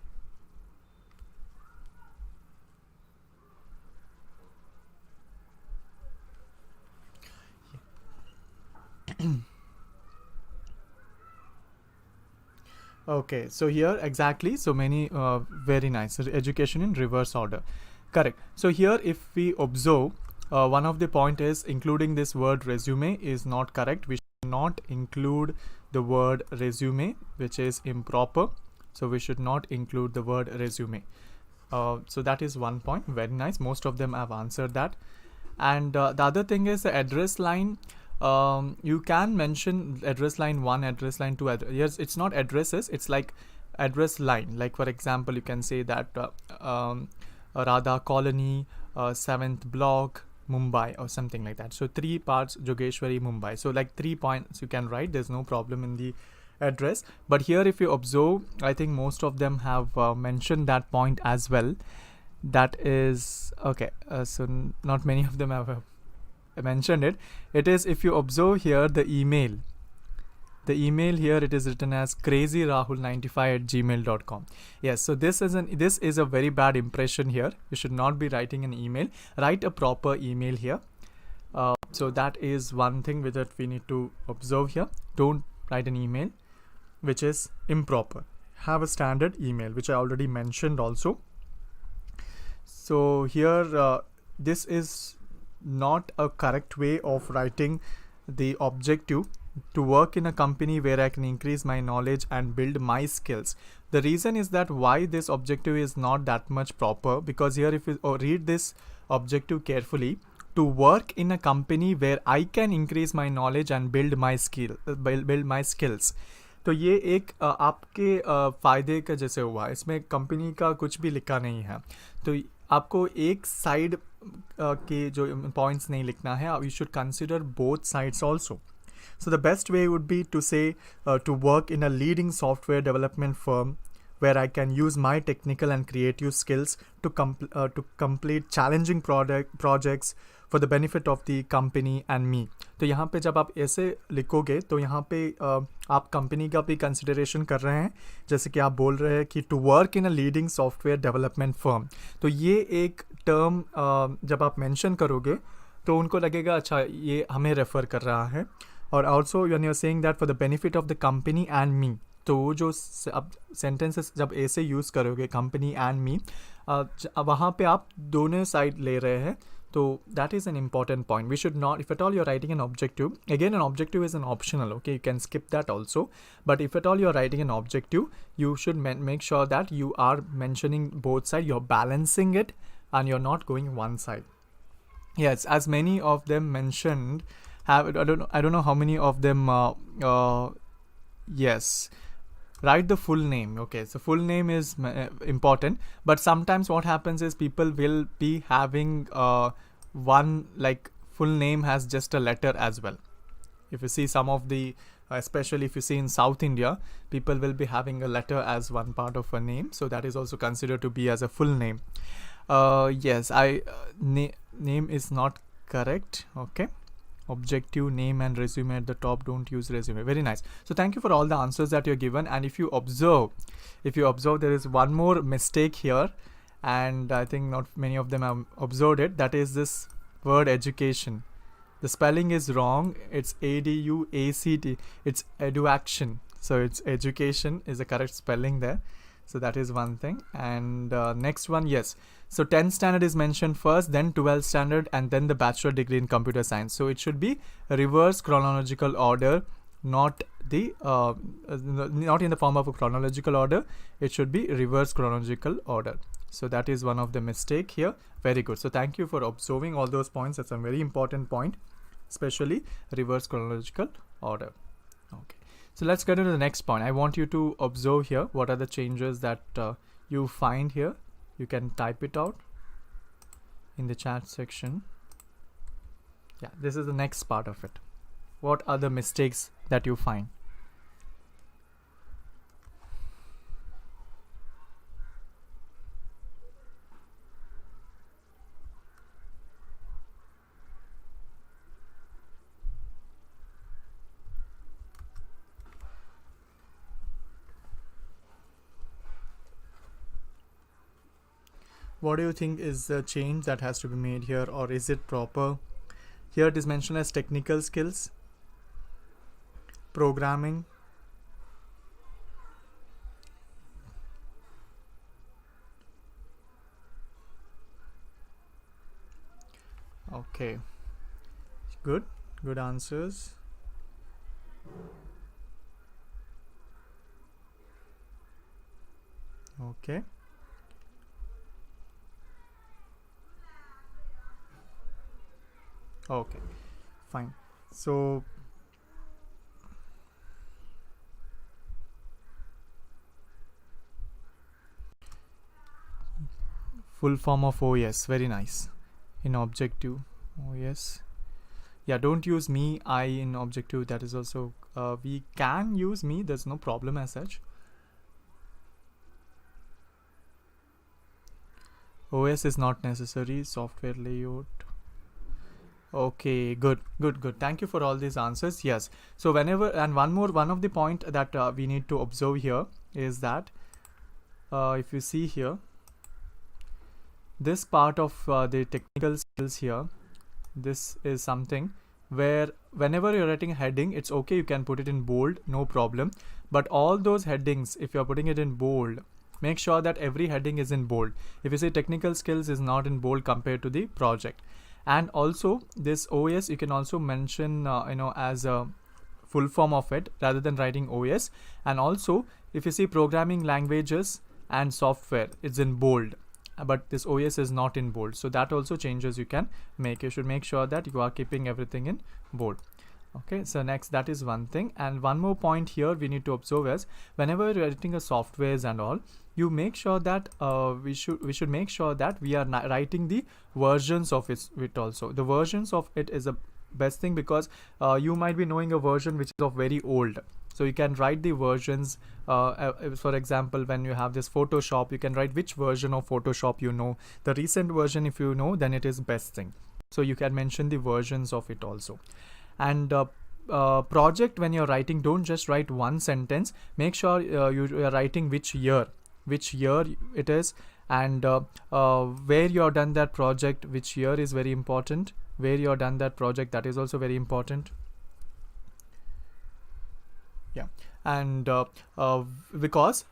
Okay, so here exactly, so many very nice. Education in reverse order, correct. So here if we observe, one of the point is including this word resume is not correct. We should not include the word resume, which is improper. So we should not include the word resume. So that is one point. Very nice. Most of them have answered that. And the other thing is the address line. You can mention address line 1, address line 2. Yes, it's not addresses, it's like address line. Like for example, you can say that Radha Colony, 7th block, Mumbai, or something like that. So 3 parts, Jogeshwari, Mumbai. So like 3 points you can write. There's no problem in the address. But here, if you observe, I think most of them have mentioned that point as well. That is okay. So not many of them have mentioned it. It is, if you observe here, the email here, it is written as crazyrahul95@gmail.com. Yes, so this is a very bad impression here. You should not be writing an email. Write a proper email here. So that is one thing that we need to observe here. Don't write an email which is improper. Have a standard email, which I already mentioned also. So here, this is not a correct way of writing the objective: to work in a company where I can increase my knowledge and build my skills. The reason is that why this objective is not that much proper, because here if you read this objective carefully, to work in a company where I can increase my knowledge and build my skills. तो ये एक आपके फ़ायदे का जैसे हुआ, इसमें company का कुछ भी लिखा नहीं है, तो आपको एक साइड के जो पॉइंट्स नहीं लिखना है. You should consider both sides also. So the best way would be to say to work in a leading software development firm where I can use my technical and creative skills to complete challenging projects for the benefit of the company and me. तो यहाँ पे जब आप ऐसे लिखोगे तो यहाँ पे आप कंपनी का भी कंसिडरेशन कर रहे हैं, जैसे कि आप बोल रहे हैं कि to work in a leading software development firm. तो ये एक टर्म जब आप मेंशन करोगे तो उनको लगेगा अच्छा ये हमें रेफर कर रहा है. और also when you are saying that for the benefit of the company and me, तो जो अब सेंटेंसेस जब ऐसे यूज़ करोगे कंपनी एंड मी, वहाँ पे आप दोनों साइड ले रहे हैं. तो that is an important point. We should not, if at all you are writing an objective, again an objective is an optional, okay, you can skip that also, but if at all you are writing an objective, you should make sure that you are mentioning both sides, you're balancing it, and you're not going one side. Yes, as many of them mentioned, I don't know how many of them yes, write the full name. Okay, so full name is important, but sometimes what happens is people will be having one, like full name has just a letter as well. If you see some of the especially if you see in South India, people will be having a letter as one part of a name, so that is also considered to be as a full name. Yes, name is not correct. Okay, objective, name and resume at the top, don't use resume. Very nice. So thank you for all the answers that you're given. And if you observe there is one more mistake here, and I think not many of them have observed it. That is this word education. The spelling is wrong. It's ADUACT. It's eduaction. So it's education is the correct spelling there. So that is one thing. And next one, yes. So 10th standard is mentioned first, then 12th standard, and then the bachelor degree in computer science. So it should be reverse chronological order, not the not in the form of a chronological order. It should be reverse chronological order. So that is one of the mistake here. Very good. So thank you for observing all those points. That's a very important point, especially reverse chronological order. Okay. So let's get into the next point. I want you to observe here what are the changes that you find here. You can type it out in the chat section. Yeah, this is the next part of it. What are the mistakes that you find? What do you think is the change that has to be made here, or is it proper? Here it is mentioned as technical skills, programming, okay, good answers. Okay, Okay, fine. So full form of OS, very nice. In objective OS, yeah, don't use me, I in objective. That is also we can use me, there's no problem as such. OS is not necessary. Software layout. Okay, good. Thank you for all these answers. Yes. So whenever, and one of the point that we need to observe here is that if you see here, this part of the technical skills here, this is something where whenever you're writing a heading, it's okay, you can put it in bold, no problem. But all those headings, if you're putting it in bold, make sure that every heading is in bold. If you say technical skills is not in bold compared to the project. And also this OS, you can also mention as a full form of it rather than writing OS. And also if you see programming languages and software, it's in bold, but this OS is not in bold. So that also changes you can make. You should make sure that you are keeping everything in bold. Okay, so next, that is one thing. And one more point here we need to observe is whenever you're editing a softwares and all, you make sure that we should make sure that we are writing the versions of it also. The versions of it is the best thing, because you might be knowing a version which is of very old. So you can write the versions. For example, when you have this Photoshop, you can write which version of Photoshop you know. The recent version, if you know, then it is best thing. So you can mention the versions of it also. And project, when you're writing, don't just write one sentence. Make sure you are writing which year it is, and where you have done that project, which year is very important. Where you have done that project, that is also very important. Yeah, and because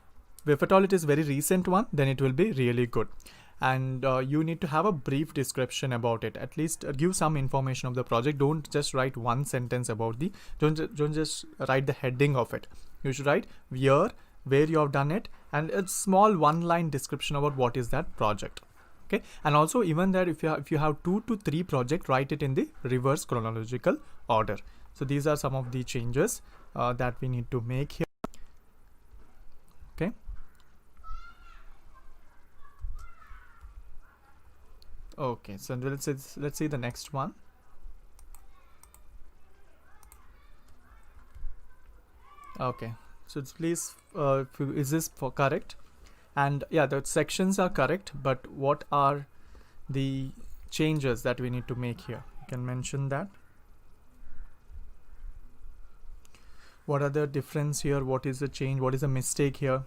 if at all it is very recent one, then it will be really good. And you need to have a brief description about it. At least give some information of the project. Don't just write one sentence about the, don't just write the heading of it. You should write year, where you have done it, and a small one-line description about what is that project. Okay, and also even that if you have 2 to 3 projects, write it in the reverse chronological order. So these are some of the changes that we need to make here. Okay. Okay, so let's see the next one. Okay, so please, is this correct? And yeah, the sections are correct, but what are the changes that we need to make here? You can mention that. What are the difference here? What is the change? What is the mistake here?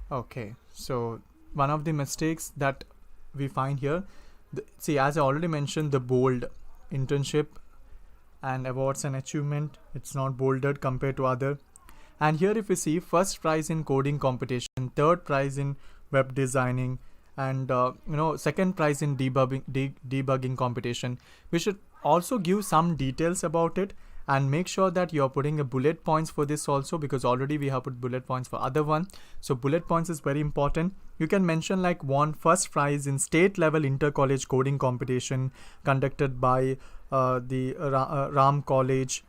Okay, so one of the mistakes that we find here, see, as I already mentioned, the bold internship and awards and achievement, it's not bolded compared to other. And here if you see, first prize in coding competition, third prize in web designing, and second prize in debugging competition, we should also give some details about it. And make sure that you're putting a bullet points for this also, because already we have put bullet points for other one. So bullet points is very important. You can mention like won first prize in state level inter-college coding competition conducted by the Ram College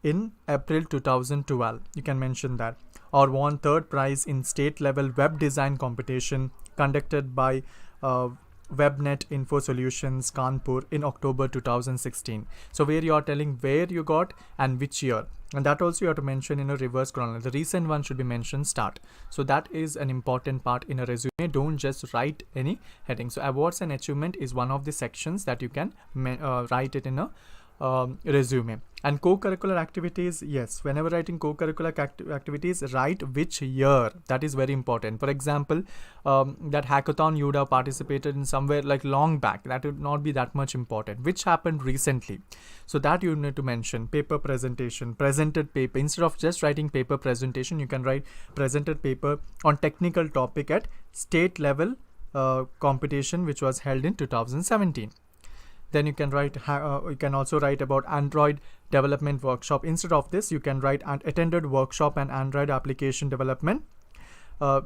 in April 2012. You can mention that. Or won third prize in state level web design competition conducted by WebNet Info Solutions Kanpur in October 2016. So where you are telling where you got and which year, and that also you have to mention in a reverse chronology. The recent one should be mentioned start. So that is an important part in a resume. Don't just write any heading. So awards and achievement is one of the sections that you can write it in a resume. And co-curricular activities, yes, whenever writing co-curricular activities, write which year. That is very important. For example, that hackathon you would have participated in somewhere like long back, that would not be that much important. Which happened recently, so that you need to mention. Paper presentation, presented paper. Instead of just writing paper presentation, you can write presented paper on technical topic at state level competition which was held in 2017. Then you can write, you can also write about Android development workshop. Instead of this, you can write attended workshop and Android application development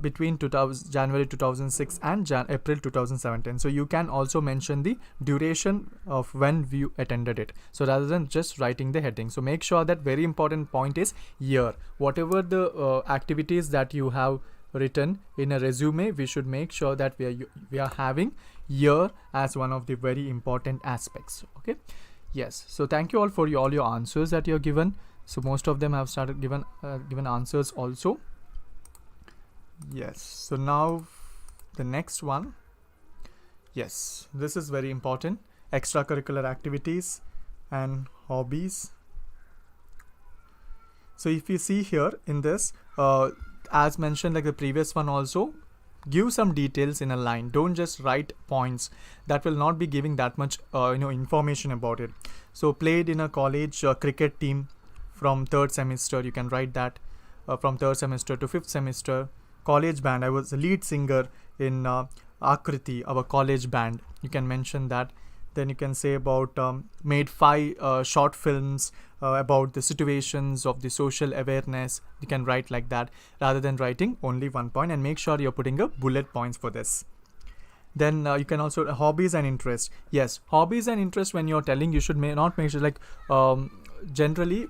between January 2006 and April 2017. So you can also mention the duration of when you attended it. So rather than just writing the heading. So make sure that very important point is year. Whatever the activities that you have written in a resume, we should make sure that we are having year as one of the very important aspects. Okay. Yes. So thank you all for all your answers that you're given. So most of them have started given answers also. Yes. So now the next one. Yes, this is very important. Extracurricular activities and hobbies. So if you see here in this, as mentioned like the previous one also, give some details in a line. Don't just write points. That will not be giving that much information about it. So played in a college cricket team from 3rd semester, you can write that from 3rd semester to 5th semester. College band, I was a lead singer in Akriti, our college band. You can mention that. Then you can say about made 5 short films about the situations of the social awareness. You can write like that rather than writing only one point, and make sure you're putting a bullet points for this. Then you can also hobbies and interest. Yes, hobbies and interest, when you're telling, you should not make sure like generally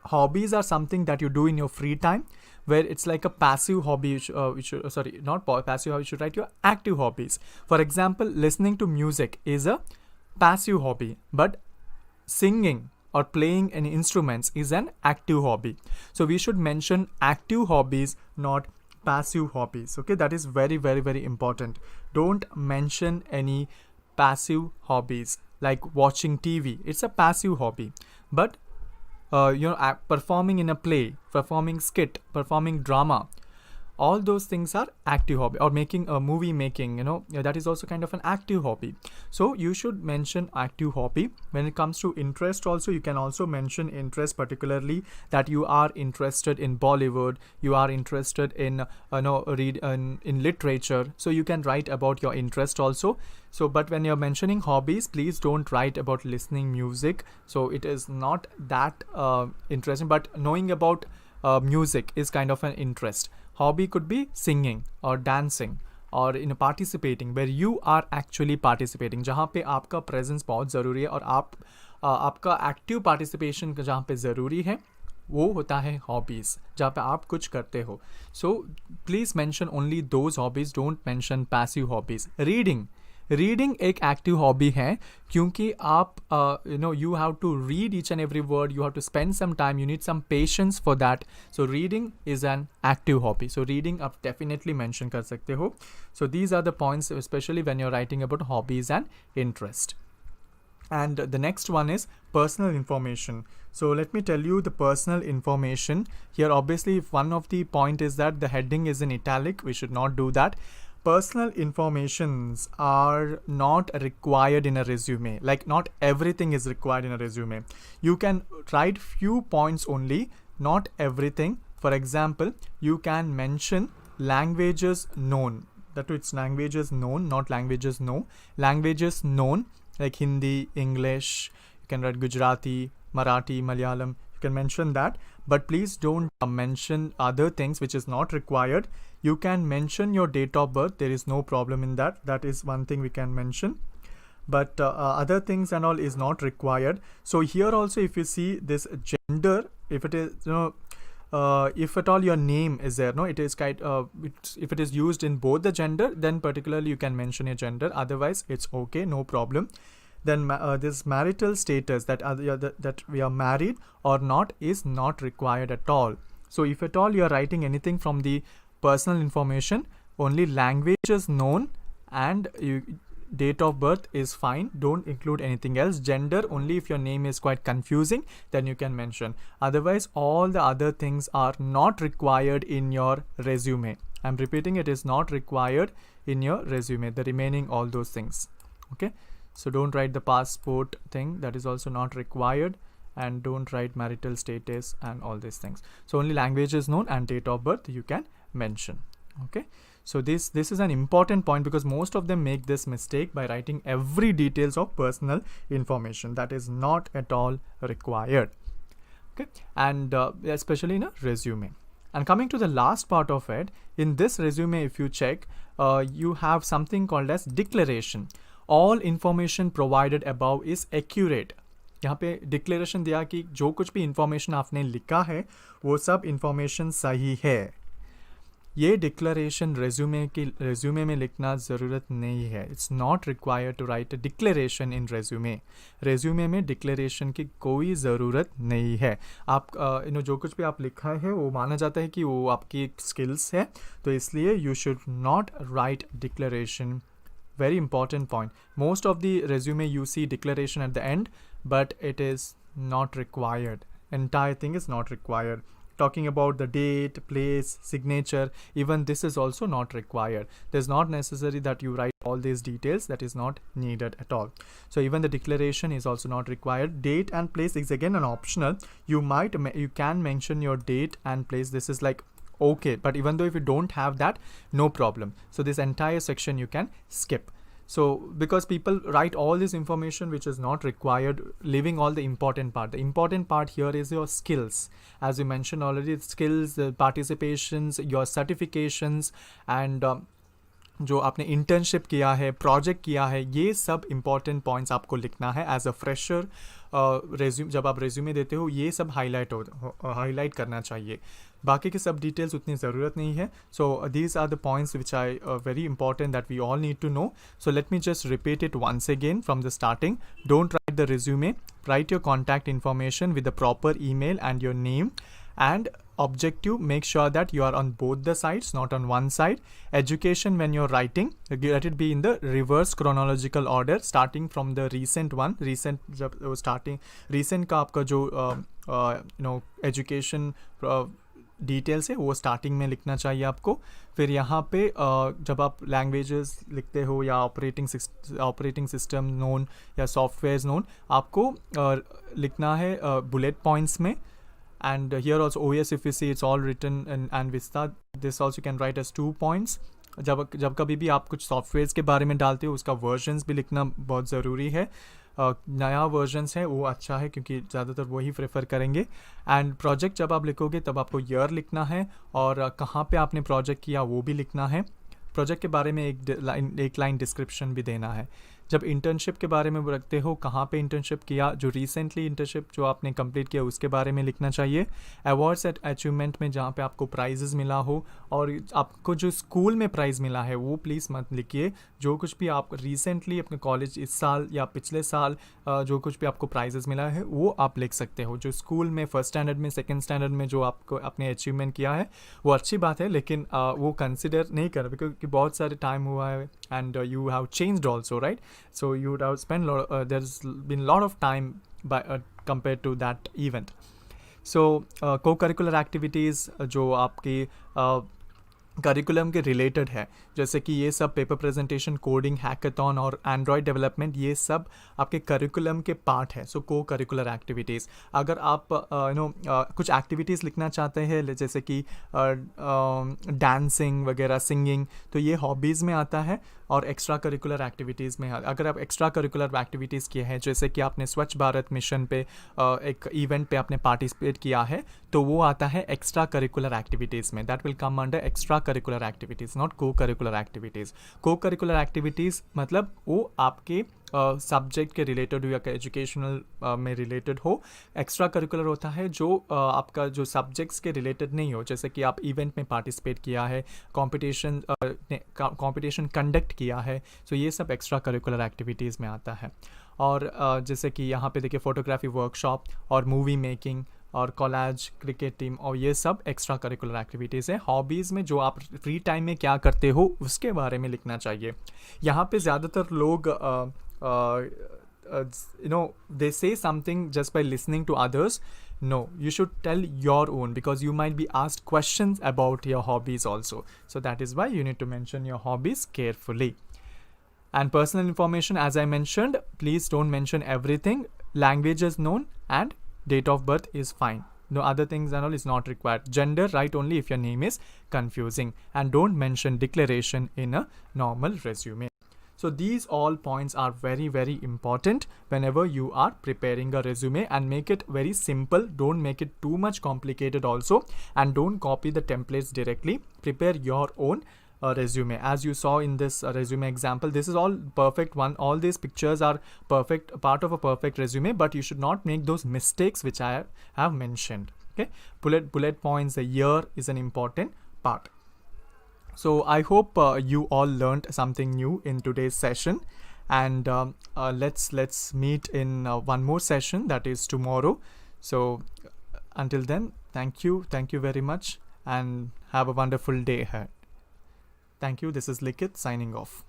hobbies are something that you do in your free time, where it's like a passive hobby. Sorry, not passive hobby. You should write your active hobbies. For example, listening to music is a passive hobby, but singing or playing any instruments is an active hobby. So we should mention active hobbies, not passive hobbies. Okay, that is very, very, very important. Don't mention any passive hobbies like watching TV. It's a passive hobby, but performing in a play, performing skit, performing drama, all those things are active hobby. Or making a movie making, that is also kind of an active hobby. So you should mention active hobby. When it comes to interest also, you can also mention interest, particularly that you are interested in Bollywood, you are interested in in literature. So you can write about your interest also. So but when you're mentioning hobbies, please don't write about listening music. So it is not that interesting, but knowing about music is kind of an interest. Hobby could be singing or dancing or in participating, where you are actually participating, जहाँ पे आपका presence बहुत ज़रूरी है और आपका active participation जहाँ पे ज़रूरी है वो होता है hobbies, जहाँ पे आप कुछ करते हो. So please mention only those hobbies. Don't mention passive hobbies. Reading एक एक्टिव हॉबी है, क्योंकि आप you have to read each and every word, you have to spend some time, you need some patience for that. So reading is an active hobby. So reading आप definitely mention कर सकते हो. So these are the points, especially when you're writing about hobbies and interest. And the next one is personal information. So let me tell you the personal information here. Obviously, if one of the point is that the heading is in italic, we should not do that. Personal informations are not required in a resume. Like not everything is required in a resume. You can write few points only, not everything. For example, you can mention languages known. That it's languages known, not languages no. Languages known like Hindi, English. You can write Gujarati, Marathi, Malayalam. You can mention that, but please don't mention other things which is not required. You can mention your date of birth. There is no problem in that. That is one thing we can mention. But other things and all is not required. So here also, if you see this gender, if it is, if at all your name is there, it is if it is used in both the gender, then particularly you can mention your gender. Otherwise, it's okay, no problem. Then this marital status, that we are married or not, is not required at all. So if at all you are writing anything from the personal information, only languages known and date of birth is fine. Don't include anything else. Gender only if your name is quite confusing, then you can mention. Otherwise, all the other things are not required in your resume. I'm repeating, it is not required in your resume. The remaining all those things. Okay. So don't write the passport thing, that is also not required, and don't write marital status and all these things. So only languages known and date of birth you can mention. Okay. So this is an important point because most of them make this mistake by writing every details of personal information. That is not at all required. Okay, and especially in a resume. And coming to the last part of it, in this resume, if you check, you have something called as declaration. All information provided above is accurate. यहाँ पे declaration दिया कि जो कुछ भी information आपने लिखा है वो सब इंफॉर्मेशन सही है. ये डिक्लेरेशन रेज्यूमे में लिखना ज़रूरत नहीं है. It's not required to write a declaration in resume में डिक्लेरेशन की कोई ज़रूरत नहीं है. आप जो कुछ भी आप लिखा है वो माना जाता है कि वो आपकी स्किल्स है, तो इसलिए you should not right declaration. Very important point. Most of the resume you see declaration at the end, but it is not required. Entire thing is not required. Talking about the date, place, signature, even this is also not required. There's not necessary that you write all these details. That is not needed at all. So even the declaration is also not required. Date and place is again an optional. You can mention your date and place. This is like okay, but even though if you don't have that, no problem. So this entire section you can skip. So because people write all this information which is not required, leaving all the important part. The important part here is your skills. As we mentioned already, skills, the participations, your certifications, and जो आपने internship किया है, project किया है, ये सब important points आपको लिखना है एज अ फ्रेशर. जब आप रेज्यूमे देते हो ये सब हाईलाइट करना चाहिए. बाकी के सब डिटेल्स उतनी ज़रूरत नहीं है. So these are the points which I very important that we all need to know. So let me just repeat it once again from the starting. Don't write the resume. Write your contact information with the proper email and your name. And objective, make sure that you are on both the sides, not on one side. Education, when you're writing, let it be in the reverse chronological order, starting from the recent one. Recent का आपका जो education details है वो starting में लिखना चाहिए आपको. फिर यहाँ पे जब आप लैंग्वेजेस लिखते हो या ऑपरेटिंग सिस्टम नोन या सॉफ्टवेयर नोन, आपको लिखना है बुलेट पॉइंट्स में. And here also OS, if you see, it's all written and Vista. This also you can write as 2 points. जब कभी भी आप कुछ सॉफ्टवेयर्स के बारे में डालते हो उसका वर्जन्स भी लिखना बहुत ज़रूरी है. नया वर्जन्स है वो अच्छा है क्योंकि ज़्यादातर वही प्रेफर करेंगे. एंड प्रोजेक्ट जब आप लिखोगे तब आपको ईयर लिखना है और कहाँ पे आपने प्रोजेक्ट किया वो भी लिखना है. प्रोजेक्ट के बारे में एक लाइन डिस्क्रिप्शन भी देना है. जब इंटर्नशिप के बारे में रखते हो कहाँ पे इंटर्नशिप किया, जो रिसेंटली इंटर्नशिप जो आपने कंप्लीट किया उसके बारे में लिखना चाहिए. अवार्ड्स एट अचीवमेंट में जहाँ पे आपको प्राइजेस मिला हो और आपको जो स्कूल में प्राइज़ मिला है वो प्लीज़ मत लिखिए. जो कुछ भी आप रिसेंटली अपने कॉलेज इस साल या पिछले साल जो कुछ भी आपको प्राइजेस मिला है वो आप लिख सकते हो. जो स्कूल में फर्स्ट स्टैंडर्ड में सेकेंड स्टैंडर्ड में जो आपको अपने अचीवमेंट किया है वो अच्छी बात है, लेकिन वो कंसिडर नहीं कर क्योंकि बहुत सारे टाइम हुआ है and you have changed also, right. So you would have spent there's been a lot of time by compared to that event. So co-curricular activities जो आपके करिकुलम के रिलेटेड है, जैसे कि ये सब पेपर प्रेजेंटेशन, कोडिंग, हैकाथॉन और Android development, ये सब आपके करिकुलम के पार्ट है. सो को करिकुलर एक्टिविटीज़. अगर आप कुछ एक्टिविटीज़ लिखना चाहते हैं जैसे कि डांसिंग वगैरह, सिंगिंग, तो ये हॉबीज़ में आता है. और एक्स्ट्रा करिकुलर एक्टिविटीज़ में अगर आप एक्स्ट्रा करिकुलर एक्टिविटीज़ किए हैं, जैसे कि आपने स्वच्छ भारत मिशन पे एक इवेंट पे आपने पार्टिसिपेट किया है, तो वो आता है एक्स्ट्रा करिकुलर एक्टिविटीज़ में. That will come under extra curricular activities, not को करिकुलर एक्टिविटीज़. को करिकुलर एक्टिविटीज़ मतलब वो आपके सब्जेक्ट के रिलेटेड हो या एजुकेशनल में रिलेटेड हो. एक्स्ट्रा करिकुलर होता है जो आपका जो सब्जेक्ट्स के रिलेटेड नहीं हो, जैसे कि आप इवेंट में पार्टिसिपेट किया है, कंपटीशन कंडक्ट किया है. सो ये सब एक्स्ट्रा करिकुलर एक्टिविटीज़ में आता है. और जैसे कि यहाँ पे देखिए फोटोग्राफी वर्कशॉप और मूवी मेकिंग और कॉलेज, क्रिकेट टीम, और ये सब एक्स्ट्रा करिकुलर एक्टिविटीज़ है. हॉबीज़ में जो आप फ्री टाइम में क्या करते हो उसके बारे में लिखना चाहिए. यहाँ पे ज़्यादातर लोग they say something just by listening to others. No, you should tell your own because you might be asked questions about your hobbies also. So that is why you need to mention your hobbies carefully. And personal information, as I mentioned, please don't mention everything. Language is known and date of birth is fine. No other things and all is not required. Gender, write only if your name is confusing, and don't mention declaration in a normal resume. So these all points are very, very important whenever you are preparing a resume, and make it very simple. Don't make it too much complicated also, and don't copy the templates directly. Prepare your own resume. As you saw in this resume example, this is all perfect one. All these pictures are perfect, part of a perfect resume, but you should not make those mistakes which I have mentioned. Okay, bullet points, the year is an important part. So I hope you all learned something new in today's session, and let's meet in one more session, that is tomorrow. So until then, thank you very much, and have a wonderful day ahead. Thank you. This is Likit signing off.